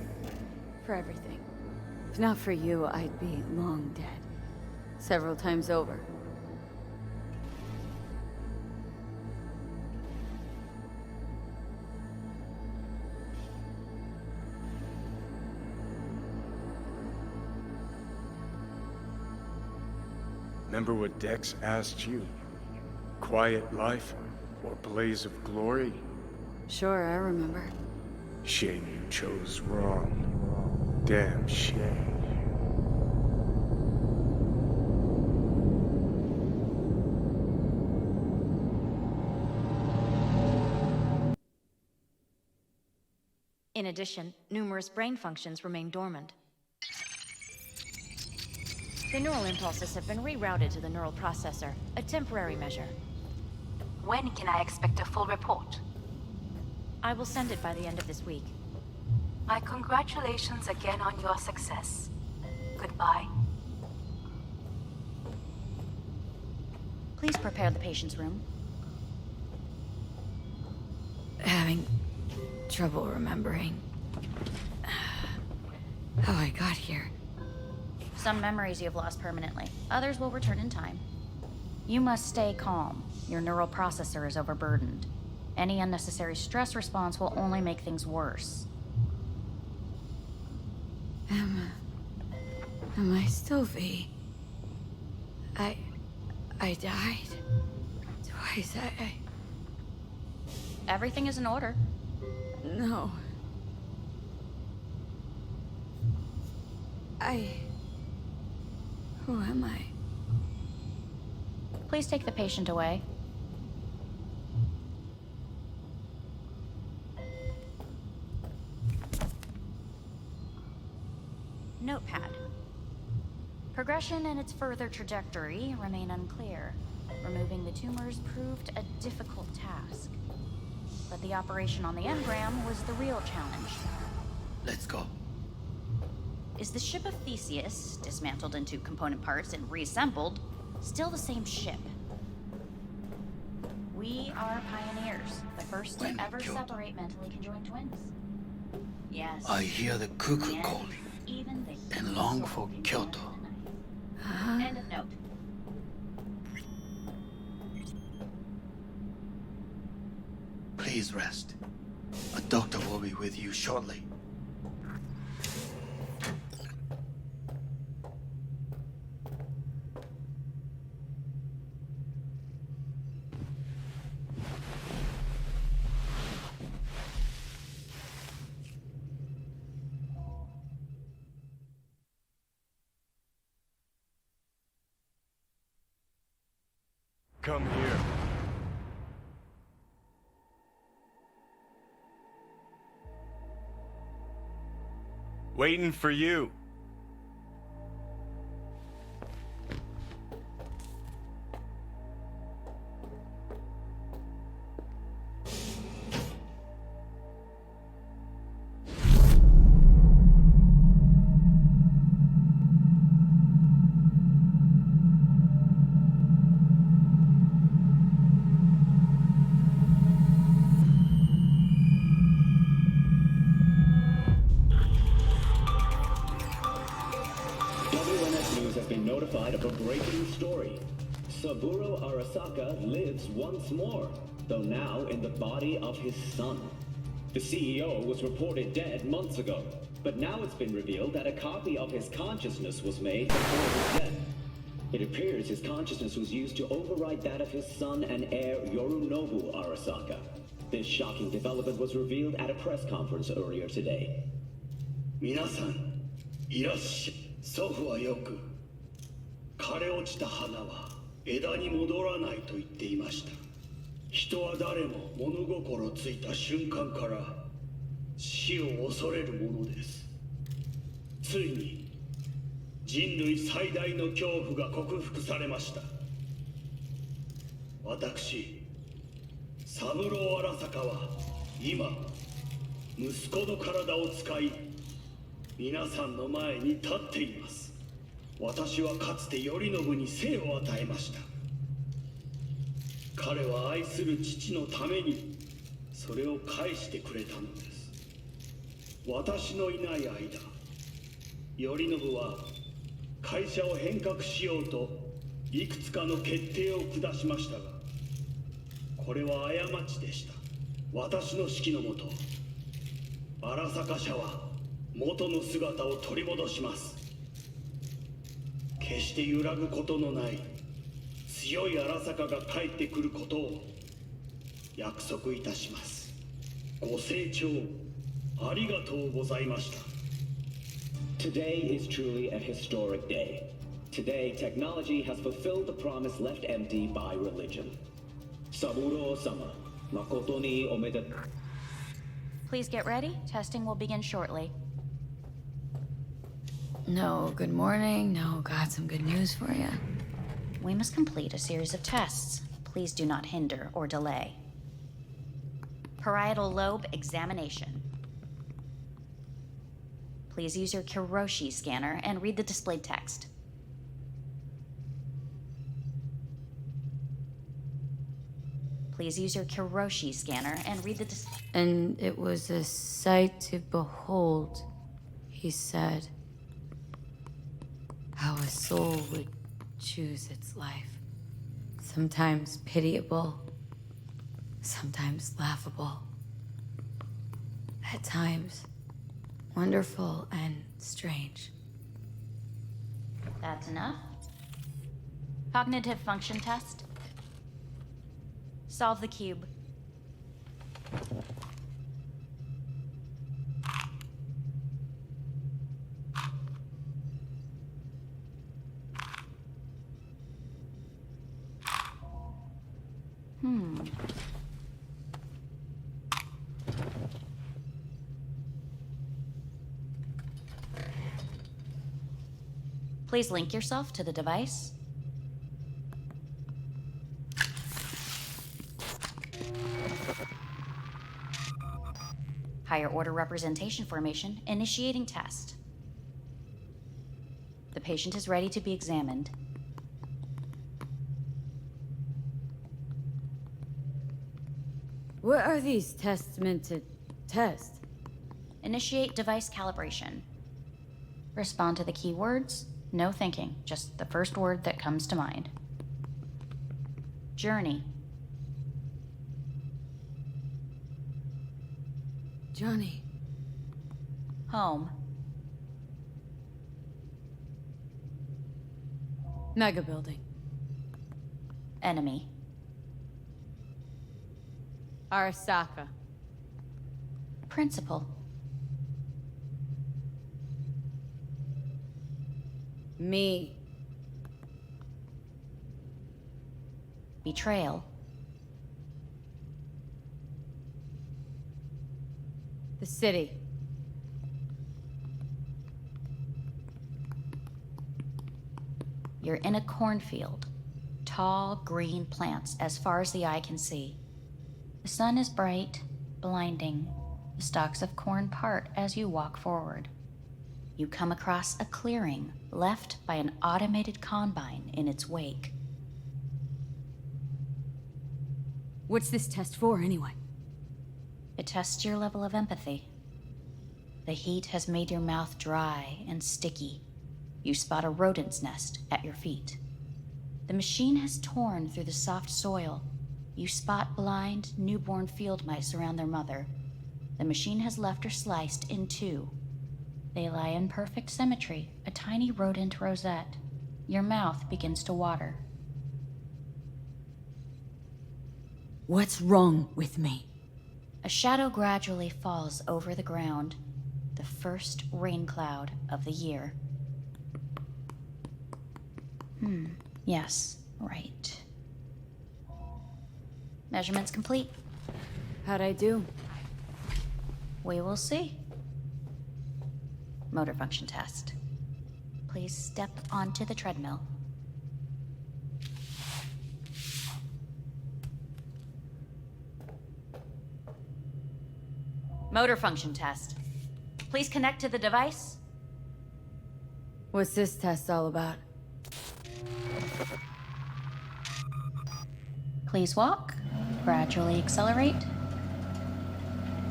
for everything. If not for you, I'd be long dead. Several times over. Remember what Dex asked you? Quiet life or blaze of glory? Sure, I remember. Shame you chose wrong. Damn shame. In addition, numerous brain functions remain dormant. The neural impulses have been rerouted to the neural processor, a temporary measure. When can I expect a full report? I will send it by the end of this week. My congratulations again on your success. Goodbye. Please prepare the patient's room. Having trouble remembering how I got here. Some memories you have lost permanently. Others will return in time. You must stay calm. Your neural processor is overburdened. Any unnecessary stress response will only make things worse. Am I still V? I died twice. Everything is in order. No. Who am I? Please take the patient away. Notepad. Progression and its further trajectory remain unclear. Removing the tumors proved a difficult task. But the operation on the engram was the real challenge. Let's go. Is the ship of Theseus, dismantled into component parts and reassembled, still the same ship? We are pioneers, the first to ever separate mentally conjoined twins. Yes. I hear the cuckoo Yes. calling Even the and long for Kyoto. End of note. Please rest. A doctor will be with you shortly. Come here. Waiting for you. Notified of a breaking story. Saburo Arasaka lives once more, though now in the body of his son. The CEO was reported dead months ago, but now it's been revealed that a copy of his consciousness was made before his death. It appears his consciousness was used to override that of his son and heir Yorinobu Arasaka. This shocking development was revealed at a press conference earlier today. 皆さん、いらっしゃい。祖父はよく枯れ落ちた花は枝に戻らないと言っていました。人は誰も物心ついた瞬間から死を恐れるものです。ついに人類最大の恐怖が克服されました。私、三郎荒坂は今息子の体を使い皆さんの前に立っています。私はかつて頼信に生を与えました。彼は愛する父のためにそれを返してくれたのです。私のいない間、頼信は会社を変革しようといくつかの決定を下しましたが、これは過ちでした。私の指揮のもと、荒坂社は元の姿を取り戻します。決して揺らぐことのない強い荒坂が帰ってくることを約束いたします。ご清聴ありがとうございました。 Today is truly a historic day. Today, technology has fulfilled the promise left empty by religion. Saburo-sama, makoto ni omedetou. Please get ready. Testing will begin shortly. No, good morning. No, got some good news for you. We must complete a series of tests. Please do not hinder or delay. Parietal lobe examination. Please use your Kiroshi scanner and read the displayed text. Please use your Kiroshi scanner and read the And it was a sight to behold, he said. How a soul would choose its life. Sometimes pitiable, sometimes laughable. At times, wonderful and strange. That's enough. Cognitive function test. Solve the cube. Please link yourself to the device. Higher order representation formation, initiating test. The patient is ready to be examined. What are these tests meant to test? Initiate device calibration. Respond to the keywords. No thinking, just the first word that comes to mind. Journey. Johnny. Home. Mega building. Enemy. Arasaka. Principal. Me. Betrayal. The city. You're in a cornfield. Tall, green plants as far as the eye can see. The sun is bright, blinding. The stalks of corn part as you walk forward. You come across a clearing left by an automated combine in its wake. What's this test for, anyway? It tests your level of empathy. The heat has made your mouth dry and sticky. You spot a rodent's nest at your feet. The machine has torn through the soft soil. You spot blind, newborn field mice around their mother. The machine has left her sliced in two. They lie in perfect symmetry, a tiny rodent rosette. Your mouth begins to water. What's wrong with me? A shadow gradually falls over the ground. The first rain cloud of the year. Yes, right. Measurements complete. How'd I do? We will see. Motor function test. Please step onto the treadmill. Motor function test. Please connect to the device. What's this test all about? Please walk. Gradually accelerate.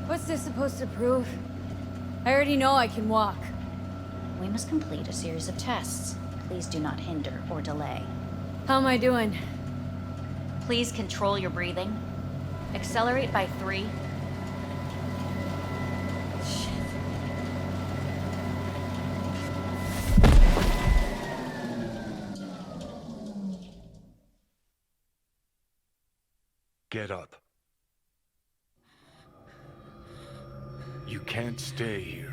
What's this supposed to prove? I already know I can walk. We must complete a series of tests. Please do not hinder or delay. How am I doing? Please control your breathing. Accelerate by 3. Get up. You can't stay here.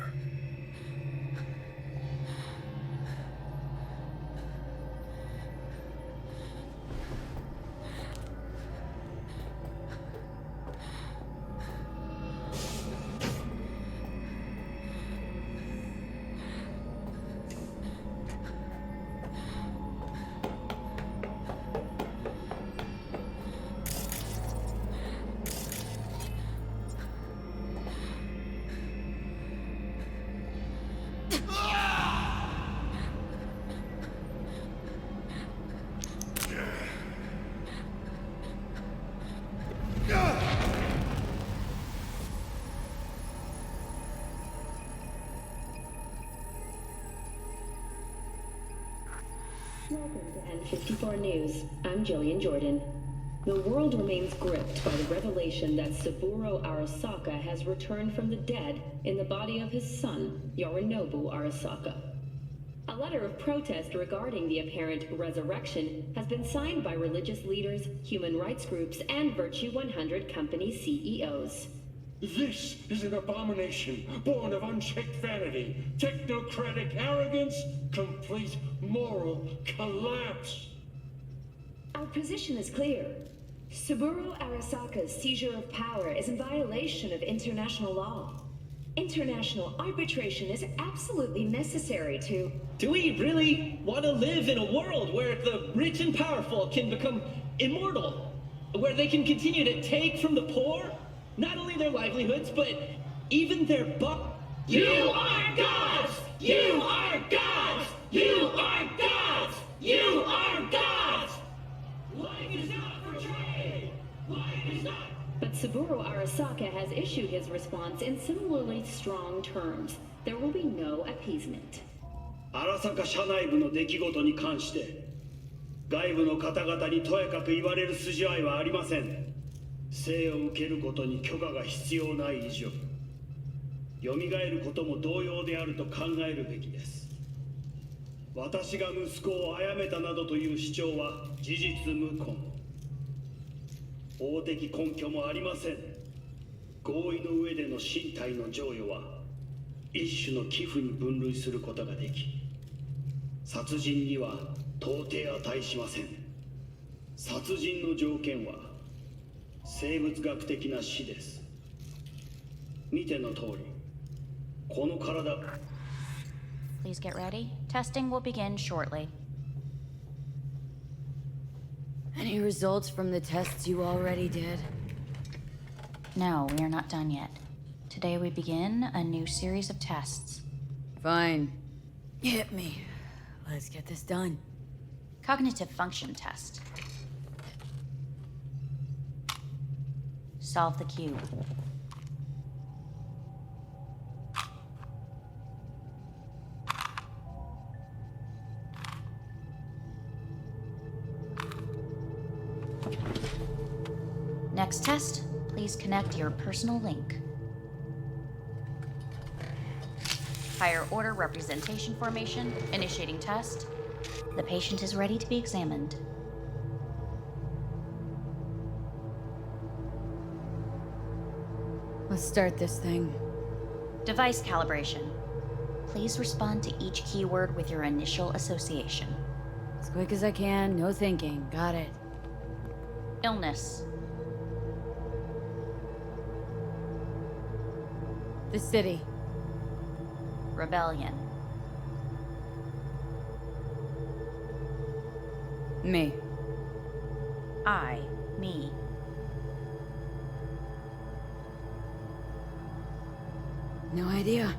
Welcome to N54 News. I'm Jillian Jordan. The world remains gripped by the revelation that Saburo Arasaka has returned from the dead in the body of his son, Yorinobu Arasaka. A letter of protest regarding the apparent resurrection has been signed by religious leaders, human rights groups, and Virtue 100 company CEOs. This is an abomination born of unchecked vanity, technocratic arrogance, complete moral collapse. Our position is clear. Saburo Arasaka's seizure of power is in violation of international law. International arbitration is absolutely necessary to... Do we really want to live in a world where the rich and powerful can become immortal? Where they can continue to take from the poor? Not only their livelihoods, but even their You are gods! You are gods! You are gods! You are gods! Life is not for trade! Life is not... But Saburo Arasaka has issued his response in similarly strong terms. There will be no appeasement. 荒坂社内部の出来事に関して外部の方々にとやかく言われる筋合いはありません。生を受けることに許可が必要ない以上、蘇ることも同様であると考えるべきです。私が息子を殺めたなどという主張は事実無根。法的根拠もありません。合意の上での身体の贈与は一種の寄付に分類することができ、殺人には到底値しません。殺人の条件は生物学的な死です。見ての通り、この体。 Please get ready. Testing will begin shortly. Any results from the tests you already did? No, we are not done yet. Today we begin a new series of tests. Fine. Hit me. Let's get this done. Cognitive function test. Solve the cube. Next test, please connect your personal link. Higher order representation formation, initiating test. The patient is ready to be examined. Let's start this thing. Device calibration. Please respond to each keyword with your initial association. As quick as I can, no thinking. Got it. Illness. The city. Rebellion. Me. Me. No idea.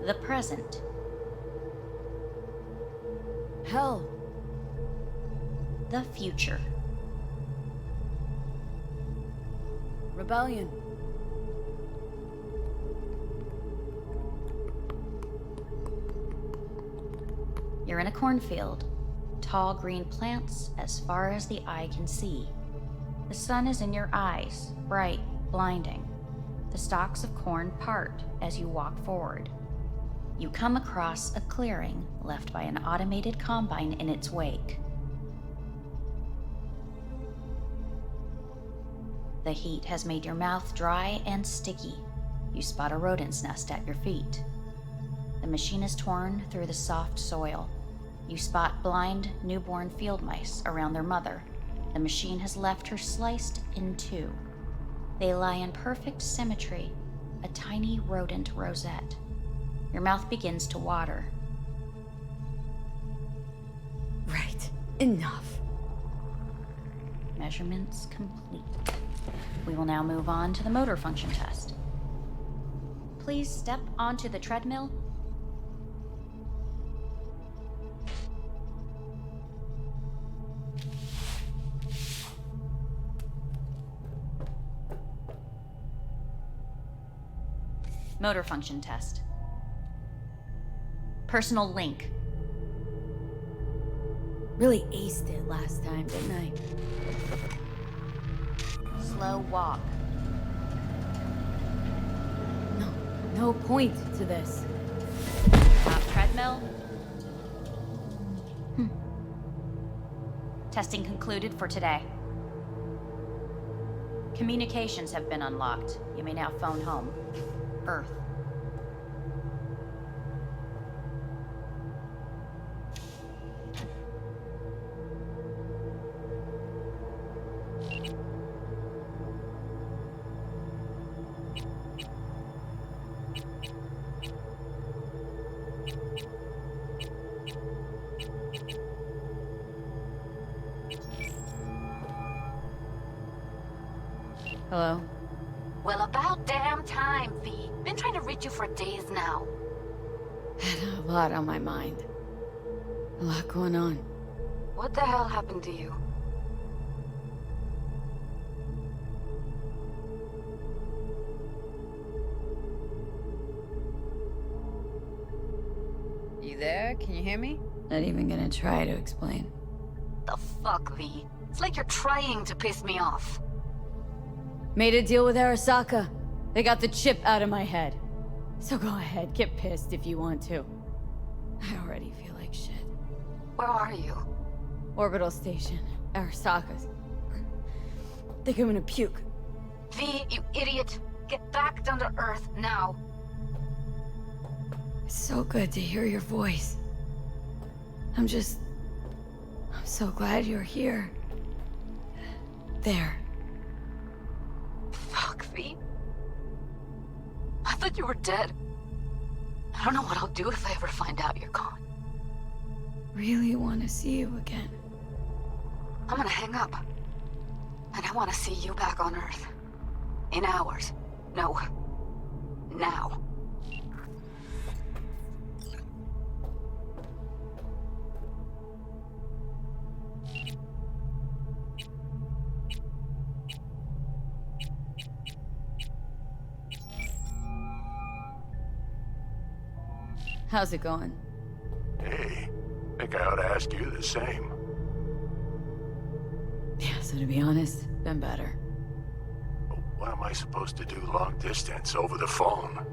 The present. Hell. The future. Rebellion. You're in a cornfield. Tall green plants as far as the eye can see. The sun is in your eyes, bright, blinding. The stalks of corn part as you walk forward. You come across a clearing left by an automated combine in its wake. The heat has made your mouth dry and sticky. You spot a rodent's nest at your feet. The machine is torn through the soft soil. You spot blind, newborn field mice around their mother. The machine has left her sliced in two. They lie in perfect symmetry, a tiny rodent rosette. Your mouth begins to water. Right. Enough. Measurements complete. We will now move on to the motor function test. Please step onto the treadmill. Motor function test. Personal link. Really aced it last time, didn't I? Slow walk. No point to this. Top treadmill. Testing concluded for today. Communications have been unlocked. You may now phone home. Earth. Hello? Well, about damn time, V. Been trying to reach you for days now. Had a lot on my mind. A lot going on. What the hell happened to you? You there? Can you hear me? Not even gonna try to explain. The fuck, V? It's like you're trying to piss me off. Made a deal with ARASAKA. They got the chip out of my head. So go ahead, get pissed if you want to. I already feel like shit. Where are you? Orbital station. ARASAKA's. Think I'm gonna puke. V, you idiot! Get back down to Earth now. It's so good to hear your voice. I'm so glad you're here. There. Fuck, V. I thought you were dead. I don't know what I'll do if I ever find out you're gone. really want to see you again. I'm gonna hang up. And I want to see you back on Earth. In hours. No. Now. How's it going? Hey, I think I ought to ask you the same. Yeah, so to be honest, been better. What am I supposed to do long distance over the phone?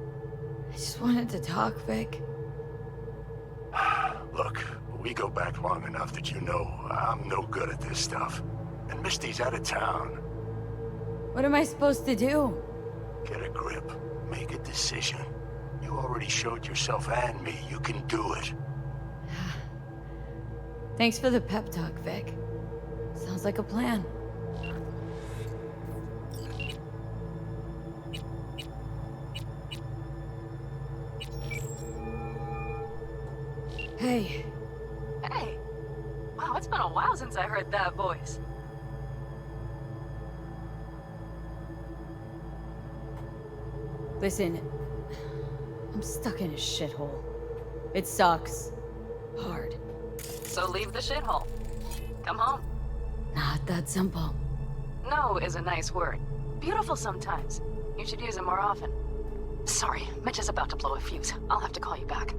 I just wanted to talk, Vic. Look, we go back long enough that you know I'm no good at this stuff. And Misty's out of town. What am I supposed to do? Get a grip. Make a decision. You already showed yourself and me you can do it. Thanks for the pep talk, Vic. Sounds like a plan. Hey. Hey. Wow, it's been a while since I heard that voice. Listen, I'm stuck in a shithole. It sucks. Hard. So leave the shithole. Come home. Not that simple. No is a nice word. Beautiful sometimes. You should use it more often. Sorry, Mitch is about to blow a fuse. I'll have to call you back.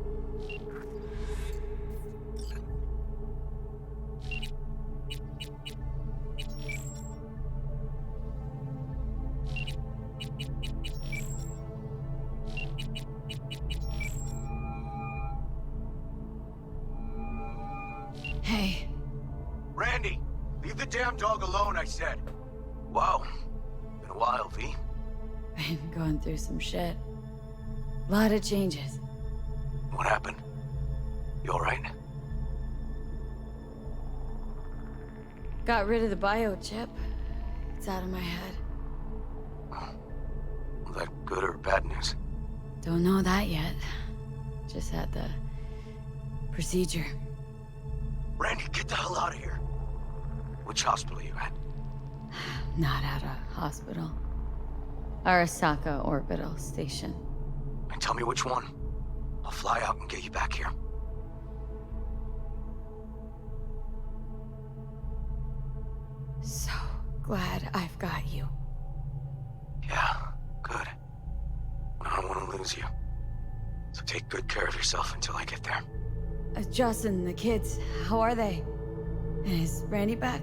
Hey. Randy, leave the damn dog alone, I said. Wow. Been a while, V. Been going through some shit. A lot of changes. What happened? You alright? Got rid of the biochip. It's out of my head. Was that good or bad news? Don't know that yet. Just had the procedure. Randy, get the hell out of here. Which hospital are you at? Not at a hospital. ARASAKA Orbital Station. And tell me which one. I'll fly out and get you back here. So glad I've got you. Yeah, good. I don't want to lose you. So take good care of yourself until I get there. Justin, the kids, how are they? And is Randy back?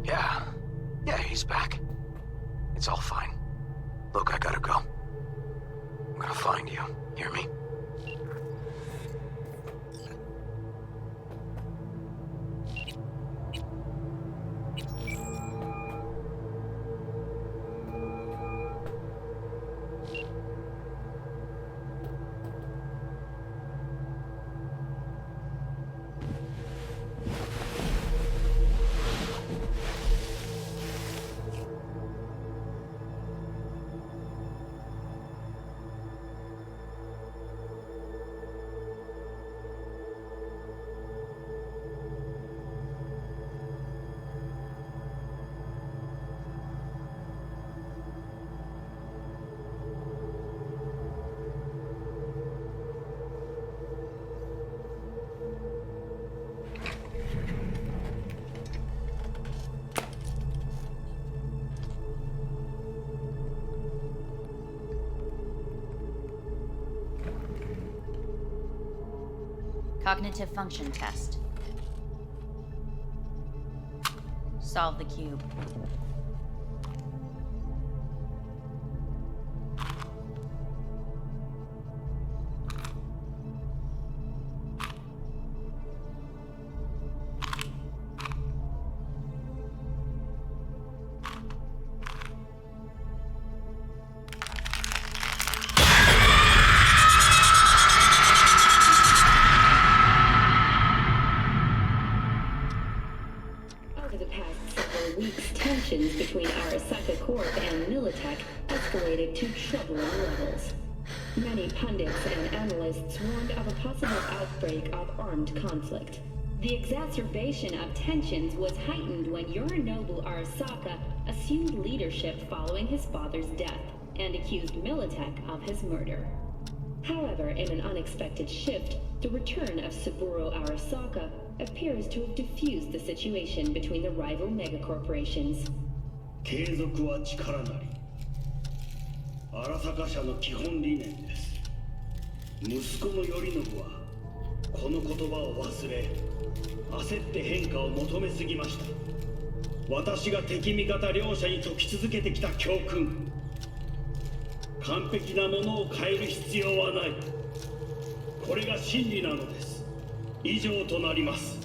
Yeah. Yeah, he's back. It's all fine. Look, I gotta go. I'm gonna find you. Hear me? Cognitive function test. Solve the cube. Tensions between ARASAKA Corp and Militech escalated to troubling levels. Many pundits and analysts warned of a possible outbreak of armed conflict. The exacerbation of tensions was heightened when Yorinobu Arasaka assumed leadership following his father's death and accused Militech of his murder. However, in an unexpected shift, the return of Saburo Arasaka appears to have diffused the situation between the rival megacorporations. 継続は力なり。荒坂社の基本理念です。息子の頼信はこの言葉を忘れ、焦って変化を求めすぎました。私が敵味方両者に解き続けてきた教訓。完璧なものを変える必要はない。これが真理なのです。以上となります。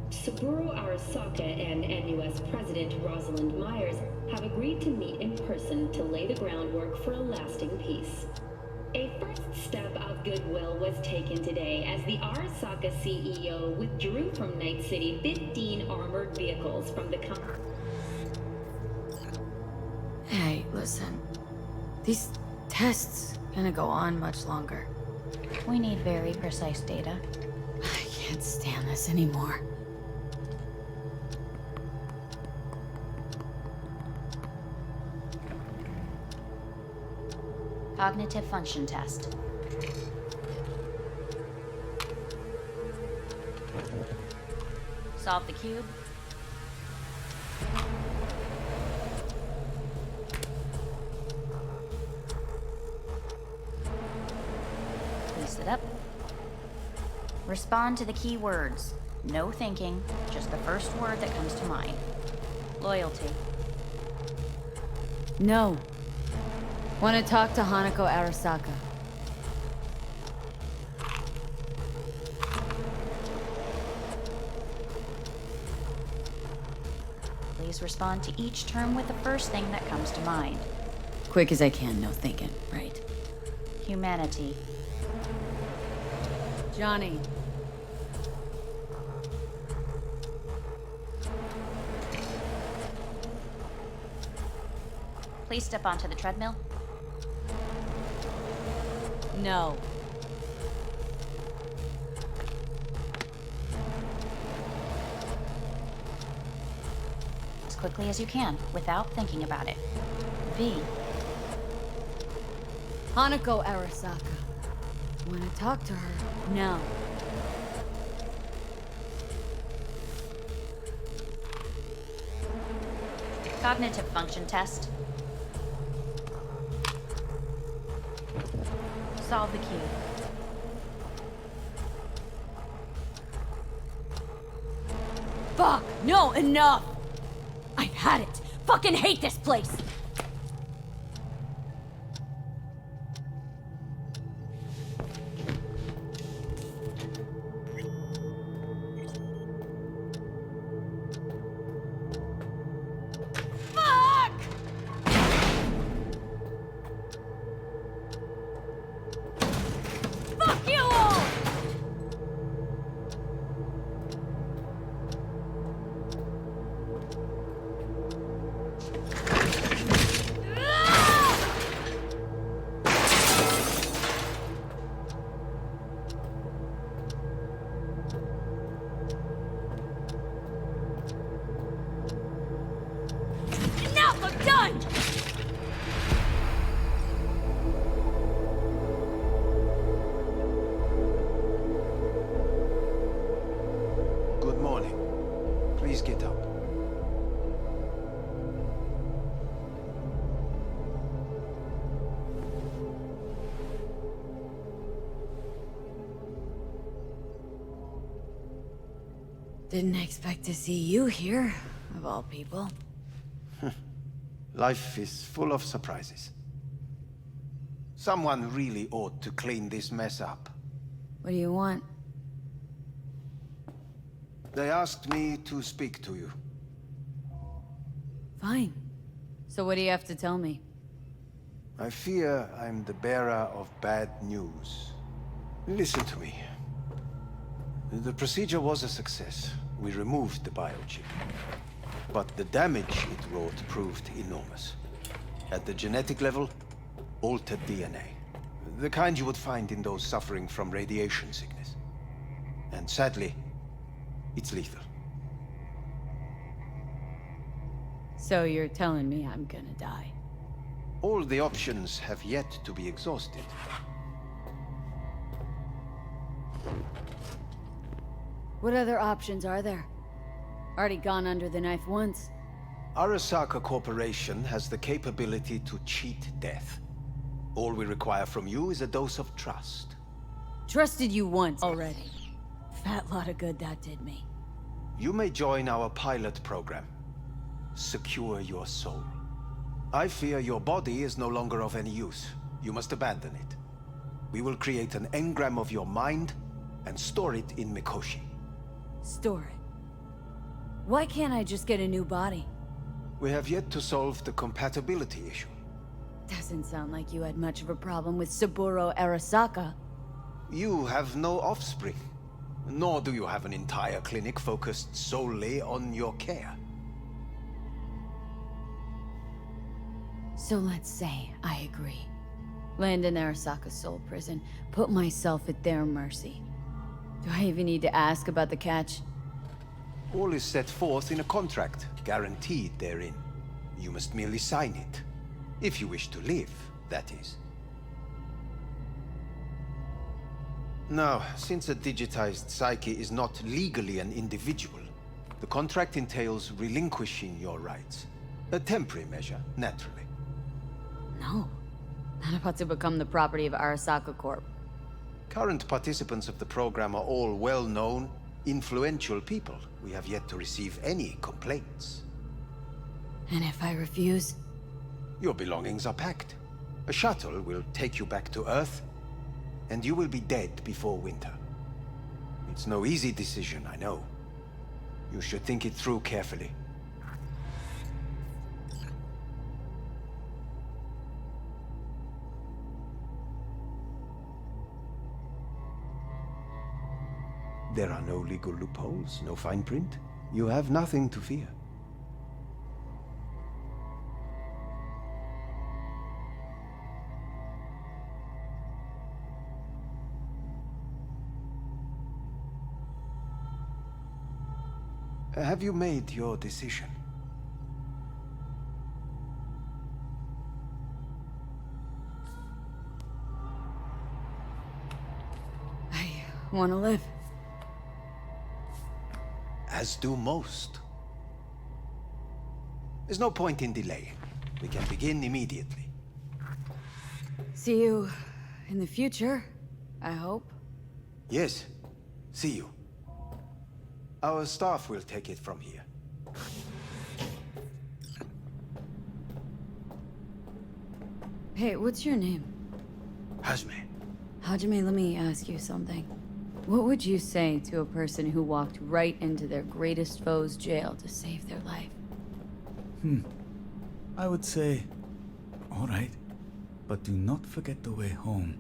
Saburo Arasaka and NUS President Rosalind Myers have agreed to meet in person to lay the groundwork for a lasting peace. A first step of goodwill was taken today as the Arasaka CEO withdrew from Night City 15 armored vehicles from the company. Hey, listen. These tests gonna go on much longer. We need very precise data. I can't stand this anymore. Cognitive function test. Solve the cube. Please sit up. Respond to the key words. No thinking, just the first word that comes to mind. Loyalty. No. Want to talk to Hanako Arasaka. Please respond to each term with the first thing that comes to mind. Quick as I can, no thinking, right? Humanity. Johnny. Please step onto the treadmill. No. As quickly as you can, without thinking about it. V. Hanako Arasaka. Want to talk to her? No. Cognitive function test. Solve the cube. Fuck! No, enough! I've had it! Fucking hate this place! Didn't expect to see you here, of all people. Life is full of surprises. Someone really ought to clean this mess up. What do you want? They asked me to speak to you. Fine. So what do you have to tell me? I fear I'm the bearer of bad news. Listen to me. The procedure was a success. We removed the biochip. But the damage it wrought proved enormous. At the genetic level, altered DNA. The kind you would find in those suffering from radiation sickness. And sadly, It's lethal. So you're telling me I'm gonna die? All the options have yet to be exhausted. What other options are there? Already gone under the knife once. ARASAKA Corporation has the capability to cheat death. All we require from you is a dose of trust. Trusted you once already. Fat lot of good that did me. You may join our pilot program. Secure your soul. I fear your body is no longer of any use. You must abandon it. We will create an engram of your mind and store it in Mikoshi. Store it? Why can't I just get a new body? We have yet to solve the compatibility issue. Doesn't sound like you had much of a problem with Saburo Arasaka. You have no offspring, nor do you have an entire clinic focused solely on your care. So let's say I agree. Land in Arasaka's soul prison, put myself at their mercy. Do I even need to ask about the catch? All is set forth in a contract, guaranteed therein. You must merely sign it. If you wish to live, that is. Now, since a digitized psyche is not legally an individual, the contract entails relinquishing your rights. A temporary measure, naturally. No. Not about to become the property of Arasaka Corp. Current participants of the program are all well-known, influential people. We have yet to receive any complaints. And if I refuse? Your belongings are packed. A shuttle will take you back to Earth, and you will be dead before winter. It's no easy decision, I know. You should think it through carefully. There are no legal loopholes, no fine print. You have nothing to fear. Have you made your decision? I want to live. As do most. There's no point in delay. We can begin immediately. See you in the future, I hope. Yes. See you. Our staff will take it from here. Hey, what's your name? Hajime. Hajime, let me ask you something. What would you say to a person who walked right into their greatest foe's jail to save their life? I would say, all right, but do not forget the way home.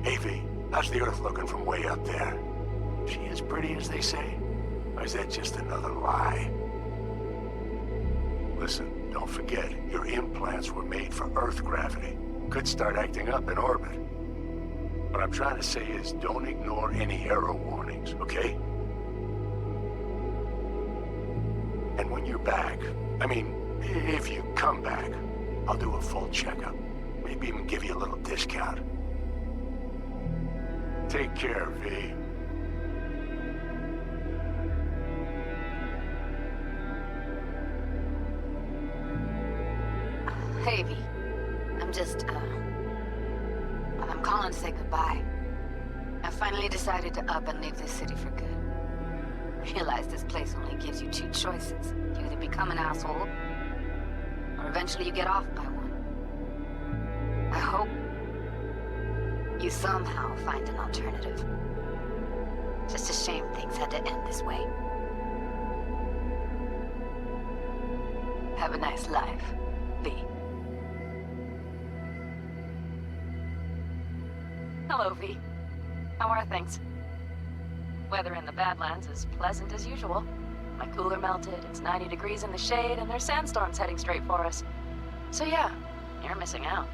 Hey, V, how's the Earth looking from way up there? She as pretty as they say? Or is that just another lie? Listen, don't forget, your implants were made for Earth gravity. Could start acting up in orbit. What I'm trying to say is, don't ignore any error warnings, okay? And when you're back, I mean, if you come back, I'll do a full checkup. Maybe even give you a little discount. Take care, V. Hey, V. I'm calling to say goodbye. I finally decided to up and leave this city for good. Realize this place only gives you two choices. You either become an asshole, or eventually you get off by one. I hope you somehow find an alternative. Just a shame things had to end this way. Have a nice life, V. Hello, V. How are things? Weather in the Badlands is pleasant as usual. My cooler melted, it's 90 degrees in the shade, and there's sandstorms heading straight for us. So yeah, you're missing out.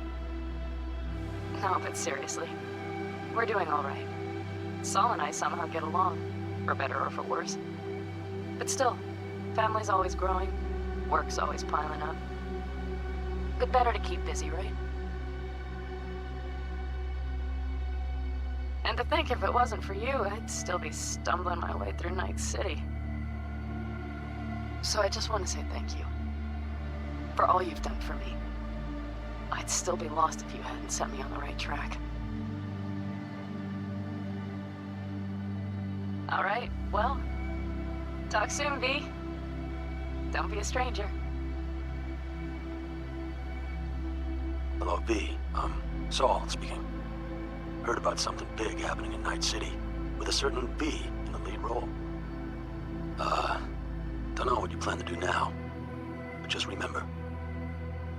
No, but seriously, we're doing all right. Saul and I somehow get along, for better or for worse. But still, family's always growing, work's always piling up. But better to keep busy, right? And to think if it wasn't for you, I'd still be stumbling my way through Night City. So I just want to say thank you. For all you've done for me. I'd still be lost if you hadn't set me on the right track. All right, well, talk soon, V. Don't be a stranger. Hello, V. Saul speaking. Heard about something big happening in Night City, with a certain V in the lead role. Don't know what you plan to do now, but just remember,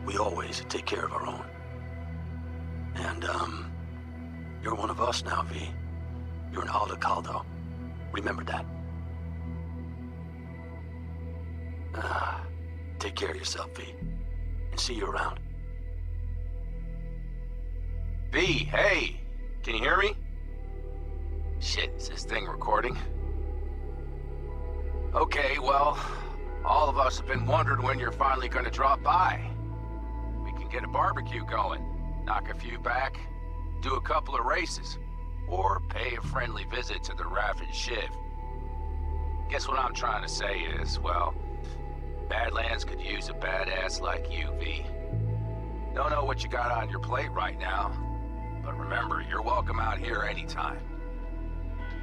we always take care of our own. And, you're one of us now, V. You're an Alda Caldo. Remember that. Take care of yourself, V. And see you around. V, hey! Can you hear me? Shit, is this thing recording? Okay, well, all of us have been wondering when you're finally gonna drop by. We can get a barbecue going, knock a few back, do a couple of races, or pay a friendly visit to the Raff and Shiv. Guess what I'm trying to say is, well, Badlands could use a badass like you, V. Don't know what you got on your plate right now, but remember, you're welcome out here anytime.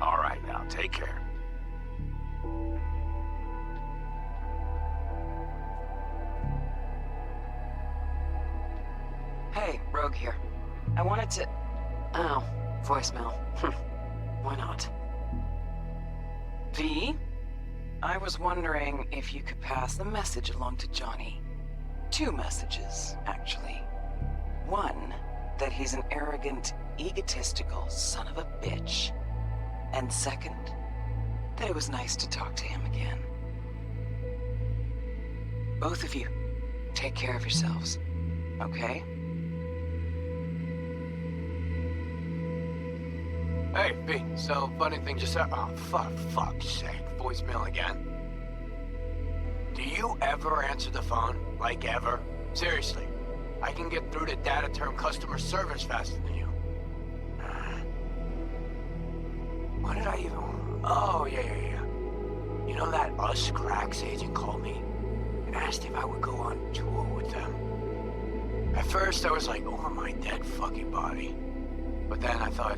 All right, now, take care. Hey, Rogue here. I wanted to... Oh, voicemail. Why not? V? I was wondering if you could pass the message along to Johnny. 2 messages, actually. One, that he's an arrogant, egotistical son of a bitch. And second, that it was nice to talk to him again. Both of you, take care of yourselves, okay? Hey, V, so funny thing just said. Oh, fuck's sake, voicemail again. Do you ever answer the phone? Like ever? Seriously, I can get through to data term customer service faster than you. What did I even... Oh, yeah. You know that Us Cracks agent called me and asked if I would go on tour with them. At first, I was like, over my dead fucking body. But then I thought,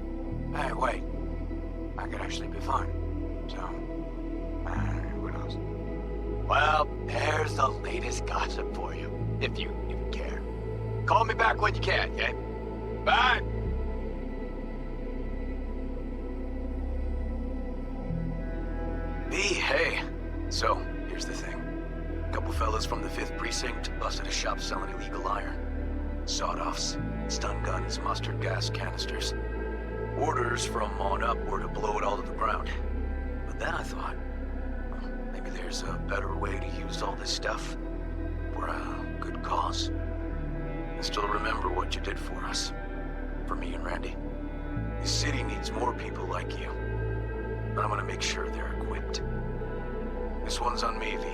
hey, wait, I could actually be fun. So, who knows? Well, there's the latest gossip for you, if you even care. Call me back when you can, okay? Bye! V, hey. So, here's the thing. A couple fellas from the 5th Precinct busted a shop selling illegal iron. Sawed-offs, stun guns, mustard gas canisters. Orders from on up were to blow it all to the ground. But then I thought, well, maybe there's a better way to use all this stuff for a good cause. I still remember what you did for us. For me and Randy. The city needs more people like you. And I'm gonna make sure they're equipped. This one's on me, V.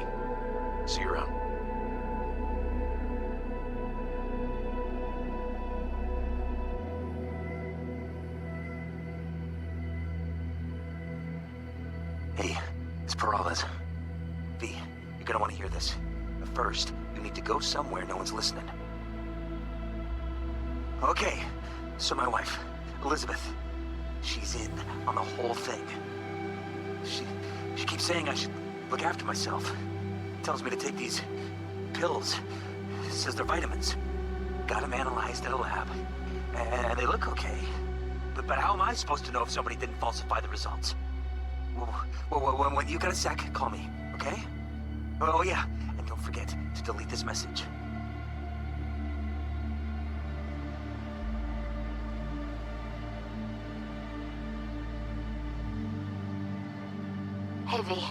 See you around. Hey, it's Peralez. V, you're gonna want to hear this. But first, you need to go somewhere no one's listening. Okay, so my wife, Elizabeth, she's in on the whole thing. She keeps saying I should look after myself. Tells me to take these pills. Says they're vitamins. Got them analyzed at a lab. And they look okay. But how am I supposed to know if somebody didn't falsify the results? Well, when you got a sec, call me, okay? Oh yeah, and don't forget to delete this message. Hey, V.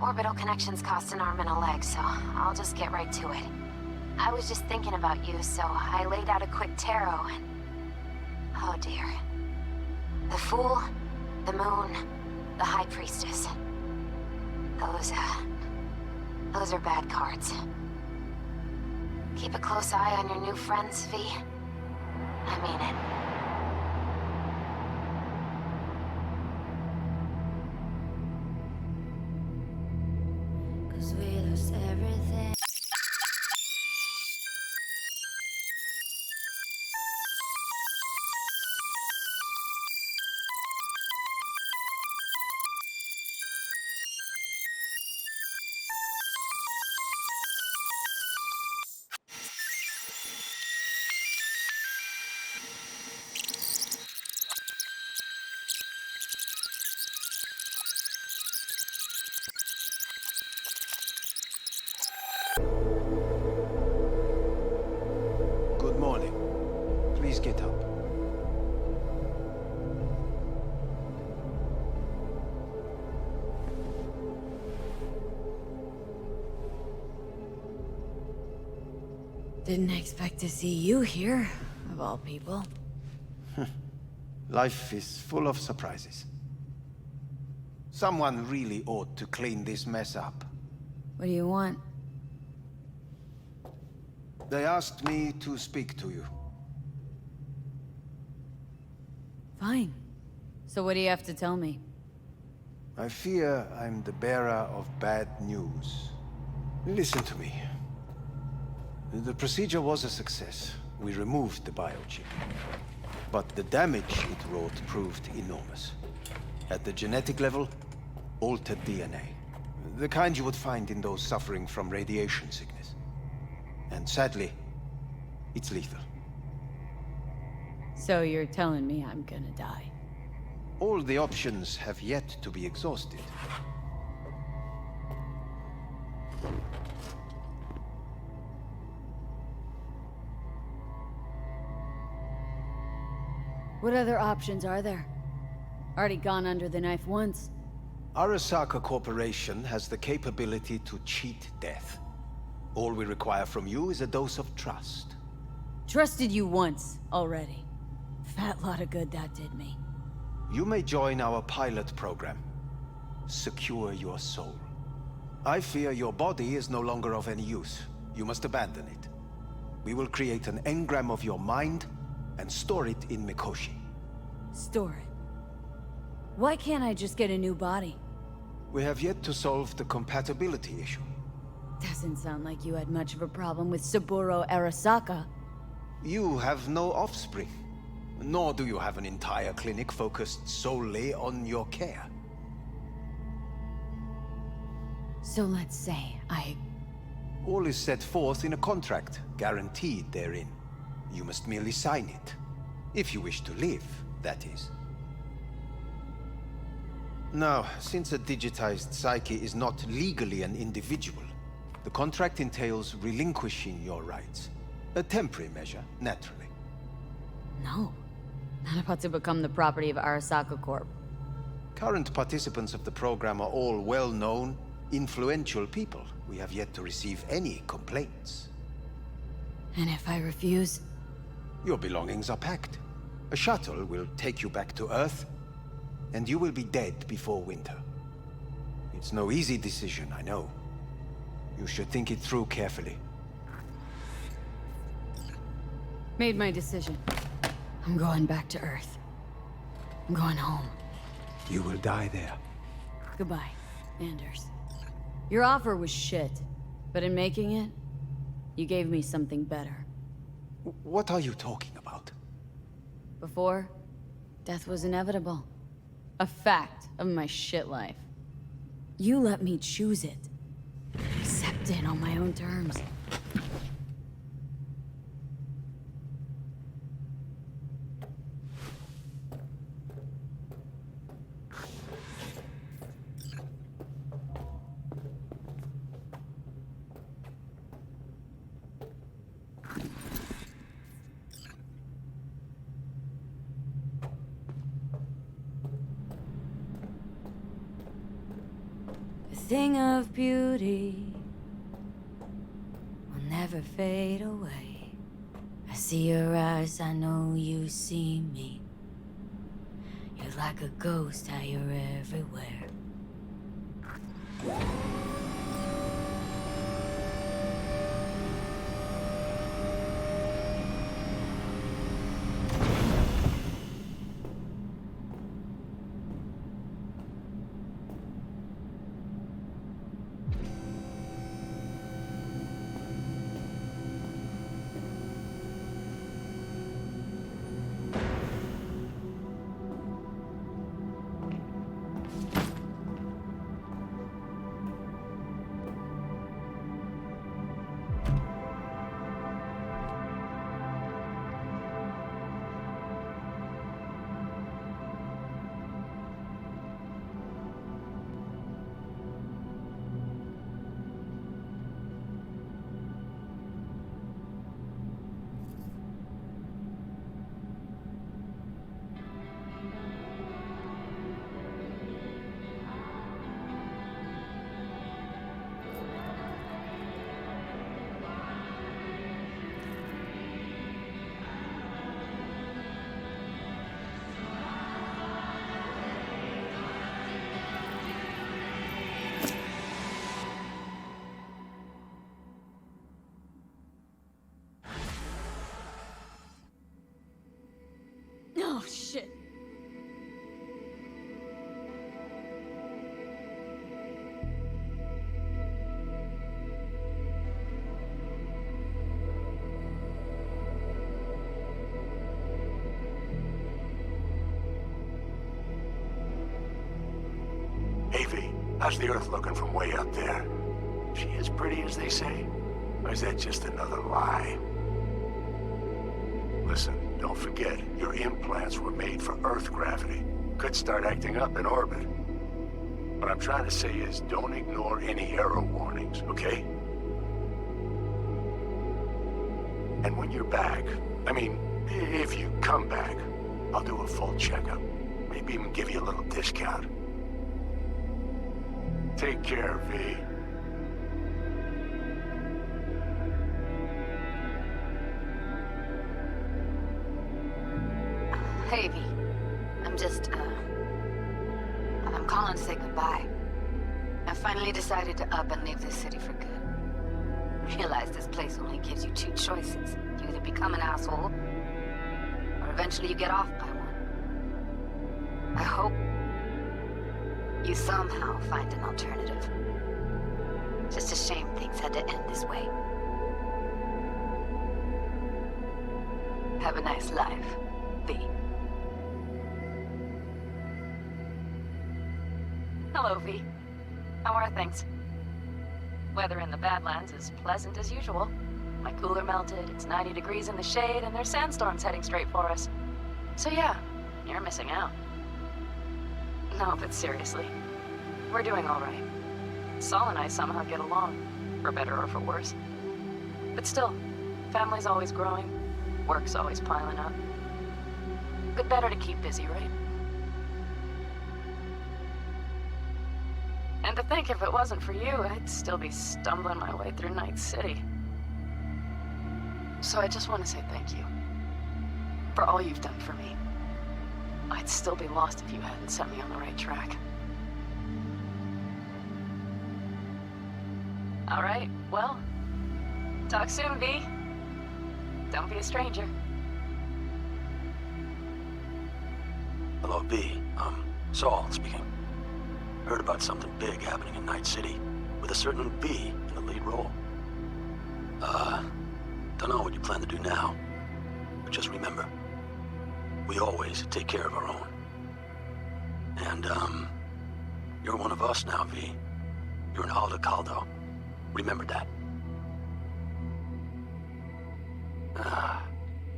Orbital connections cost an arm and a leg, so I'll just get right to it. I was just thinking about you, so I laid out a quick tarot and... oh dear. The Fool, the Moon, the High Priestess. Those are bad cards. Keep a close eye on your new friends, V. I mean it. We lost everything. Good morning. Please get up. Didn't expect to see you here, of all people. Life is full of surprises. Someone really ought to clean this mess up. What do you want? They asked me to speak to you. Fine. So what do you have to tell me? I fear I'm the bearer of bad news. Listen to me. The procedure was a success. We removed the biochip. But the damage it wrought proved enormous. At the genetic level, altered DNA. The kind you would find in those suffering from radiation sickness. And sadly, it's lethal. So you're telling me I'm gonna die? All the options have yet to be exhausted. What other options are there? Already gone under the knife once. ARASAKA Corporation has the capability to cheat death. All we require from you is a dose of trust. Trusted you once, already. Fat lot of good that did me. You may join our pilot program. Secure your soul. I fear your body is no longer of any use. You must abandon it. We will create an engram of your mind and store it in Mikoshi. Store it? Why can't I just get a new body? We have yet to solve the compatibility issue. Doesn't sound like you had much of a problem with Saburo Arasaka. You have no offspring. Nor do you have an entire clinic focused solely on your care. So let's say All is set forth in a contract, guaranteed therein. You must merely sign it. If you wish to live, that is. Now, since a digitized psyche is not legally an individual, the contract entails relinquishing your rights. A temporary measure, naturally. No. Not about to become the property of ARASAKA Corp. Current participants of the program are all well-known, influential people. We have yet to receive any complaints. And if I refuse? Your belongings are packed. A shuttle will take you back to Earth, and you will be dead before winter. It's no easy decision, I know. You should think it through carefully. Made my decision. I'm going back to Earth. I'm going home. You will die there. Goodbye, Anders. Your offer was shit, but in making it, you gave me something better. What are you talking about? Before, death was inevitable. A fact of my shit life. You let me choose it. Accept it on my own terms. Thing of beauty will never fade away. I see your eyes, I know you see me. You're like a ghost, how you're everywhere. Oh, shit. Hey, V, how's the Earth looking from way up there? She as pretty as they say? Or is that just another lie? Listen, don't forget, your implants were made for Earth gravity. Could start acting up in orbit. What I'm trying to say is, don't ignore any error warnings, okay? And when you're back, I mean, if you come back, I'll do a full checkup. Maybe even give you a little discount. Take care, V. Hey, V. I'm calling to say goodbye. I finally decided to up and leave this city for good. Realize this place only gives you two choices. You either become an asshole, or eventually you get off by one. I hope you somehow find an alternative. Just a shame things had to end this way. Have a nice life, V. Hello, V. How are things? Weather in the Badlands is pleasant as usual. My cooler melted, it's 90 degrees in the shade, and there's sandstorms heading straight for us. So yeah, you're missing out. No, but seriously, we're doing all right. Saul and I somehow get along, for better or for worse. But still, family's always growing, work's always piling up. better to keep busy, right? And to think if it wasn't for you, I'd still be stumbling my way through Night City. So I just want to say thank you. For all you've done for me. I'd still be lost if you hadn't set me on the right track. Alright, well, talk soon, V. Don't be a stranger. Hello, V. Saul speaking. Heard about something big happening in Night City, with a certain V in the lead role. Don't know what you plan to do now, but just remember, we always take care of our own. And, you're one of us now, V. You're an Alda Caldo. Remember that.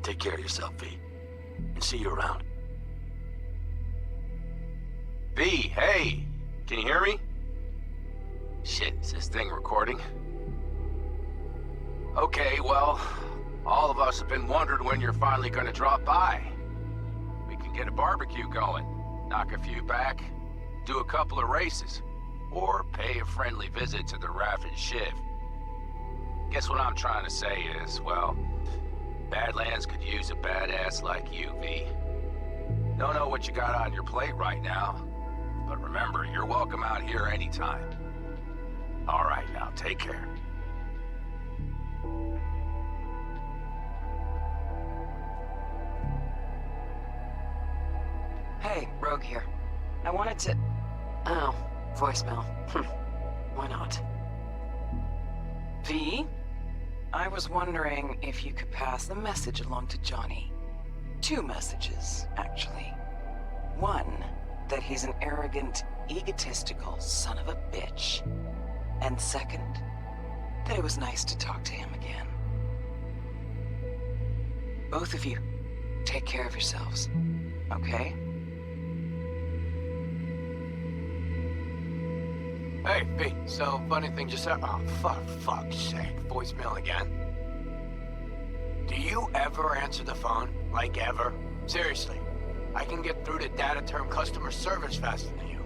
Take care of yourself, V. And see you around. V, hey! Can you hear me? Shit, is this thing recording? Okay, well, all of us have been wondering when you're finally gonna drop by. We can get a barbecue going, knock a few back, do a couple of races, or pay a friendly visit to the Raff and Shiv. Guess what I'm trying to say is, well, Badlands could use a badass like you, V. Don't know what you got on your plate right now, but remember, you're welcome out here anytime. All right, now, take care. Hey, Rogue here. I wanted to... Oh, voicemail. Why not? V? I was wondering if you could pass the message along to Johnny. 2 messages, actually. One, that he's an arrogant, egotistical son of a bitch. And second, that it was nice to talk to him again. Both of you, take care of yourselves, okay? Hey, V, so funny thing just happened. Oh, fuck's sake, voicemail again. Do you ever answer the phone? Like ever? Seriously, I can get through to data term customer service faster than you.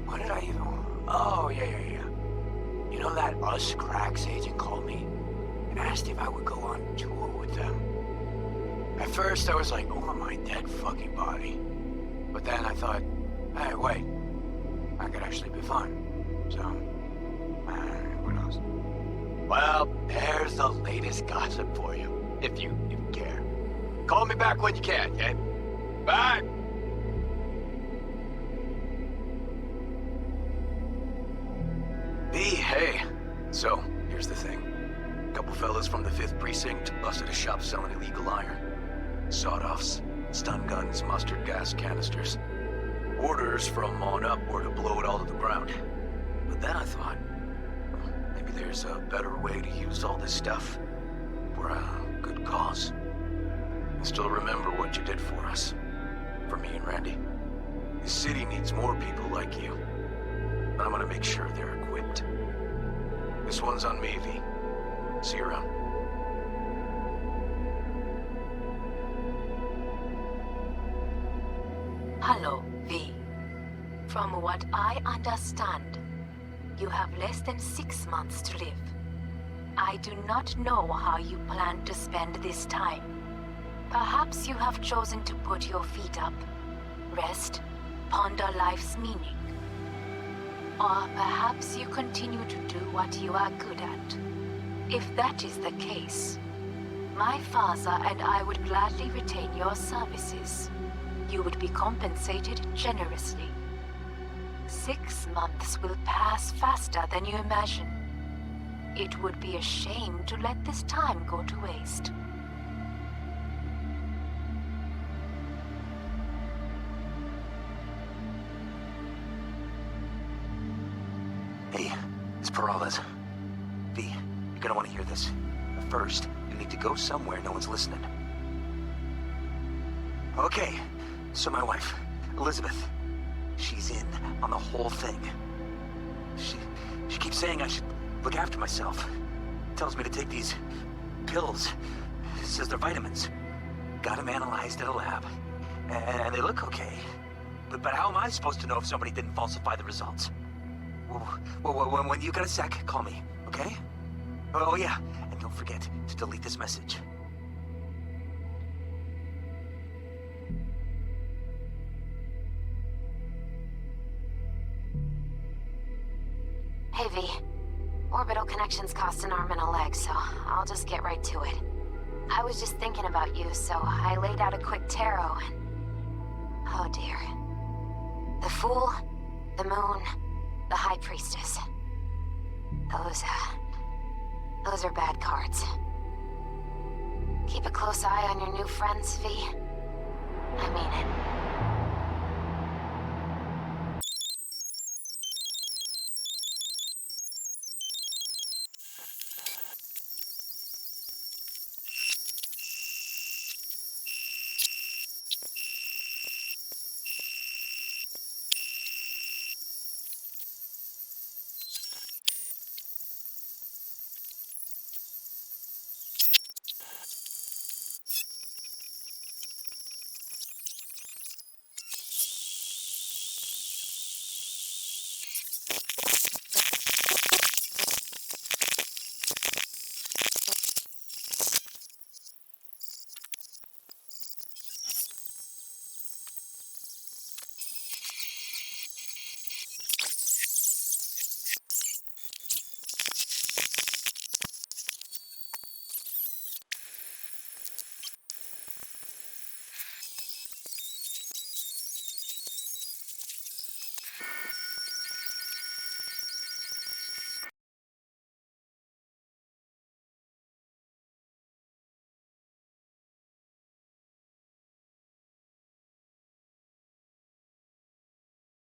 What did I even... Oh, yeah. You know that Us Cracks agent called me and asked if I would go on tour with them? At first I was like, over my dead fucking body. But then I thought, hey, wait, I could actually be fun. So, who knows? Well, there's the latest gossip for you, if you care. Call me back when you can, okay? Bye! V, hey. So, here's the thing. A couple fellas from the 5th Precinct busted a shop selling illegal iron. Sawed-offs, stun guns, mustard gas canisters. Orders from on up were to blow it all to the ground. But then I thought, maybe there's a better way to use all this stuff for a good cause. I still remember what you did for us. For me and Randy. This city needs more people like you. And I'm gonna make sure they're equipped. This one's on me, V. See you around. Hello, V. From what I understand, you have less than 6 months to live. I do not know how you plan to spend this time. Perhaps you have chosen to put your feet up, rest, ponder life's meaning. Or perhaps you continue to do what you are good at. If that is the case, my father and I would gladly retain your services. You would be compensated generously. 6 months will pass faster than you imagine. It would be a shame to let this time go to waste. Hey, it's Peralez. V, you're gonna want to hear this. But first, you need to go somewhere no one's listening. Okay, so my wife, Elizabeth, she's in on the whole thing. She keeps saying I should look after myself. Tells me to take these pills, says they're vitamins. Got them analyzed at a lab. And they look okay. But how am I supposed to know if somebody didn't falsify the results? Well, when you got a sec, call me, okay? Oh yeah, and don't forget to delete this message. Hey, V. Orbital connections cost an arm and a leg, so I'll just get right to it. I was just thinking about you, so I laid out a quick tarot and... Oh dear. The Fool, the Moon, the High Priestess. Those are bad cards. Keep a close eye on your new friends, V. I mean it.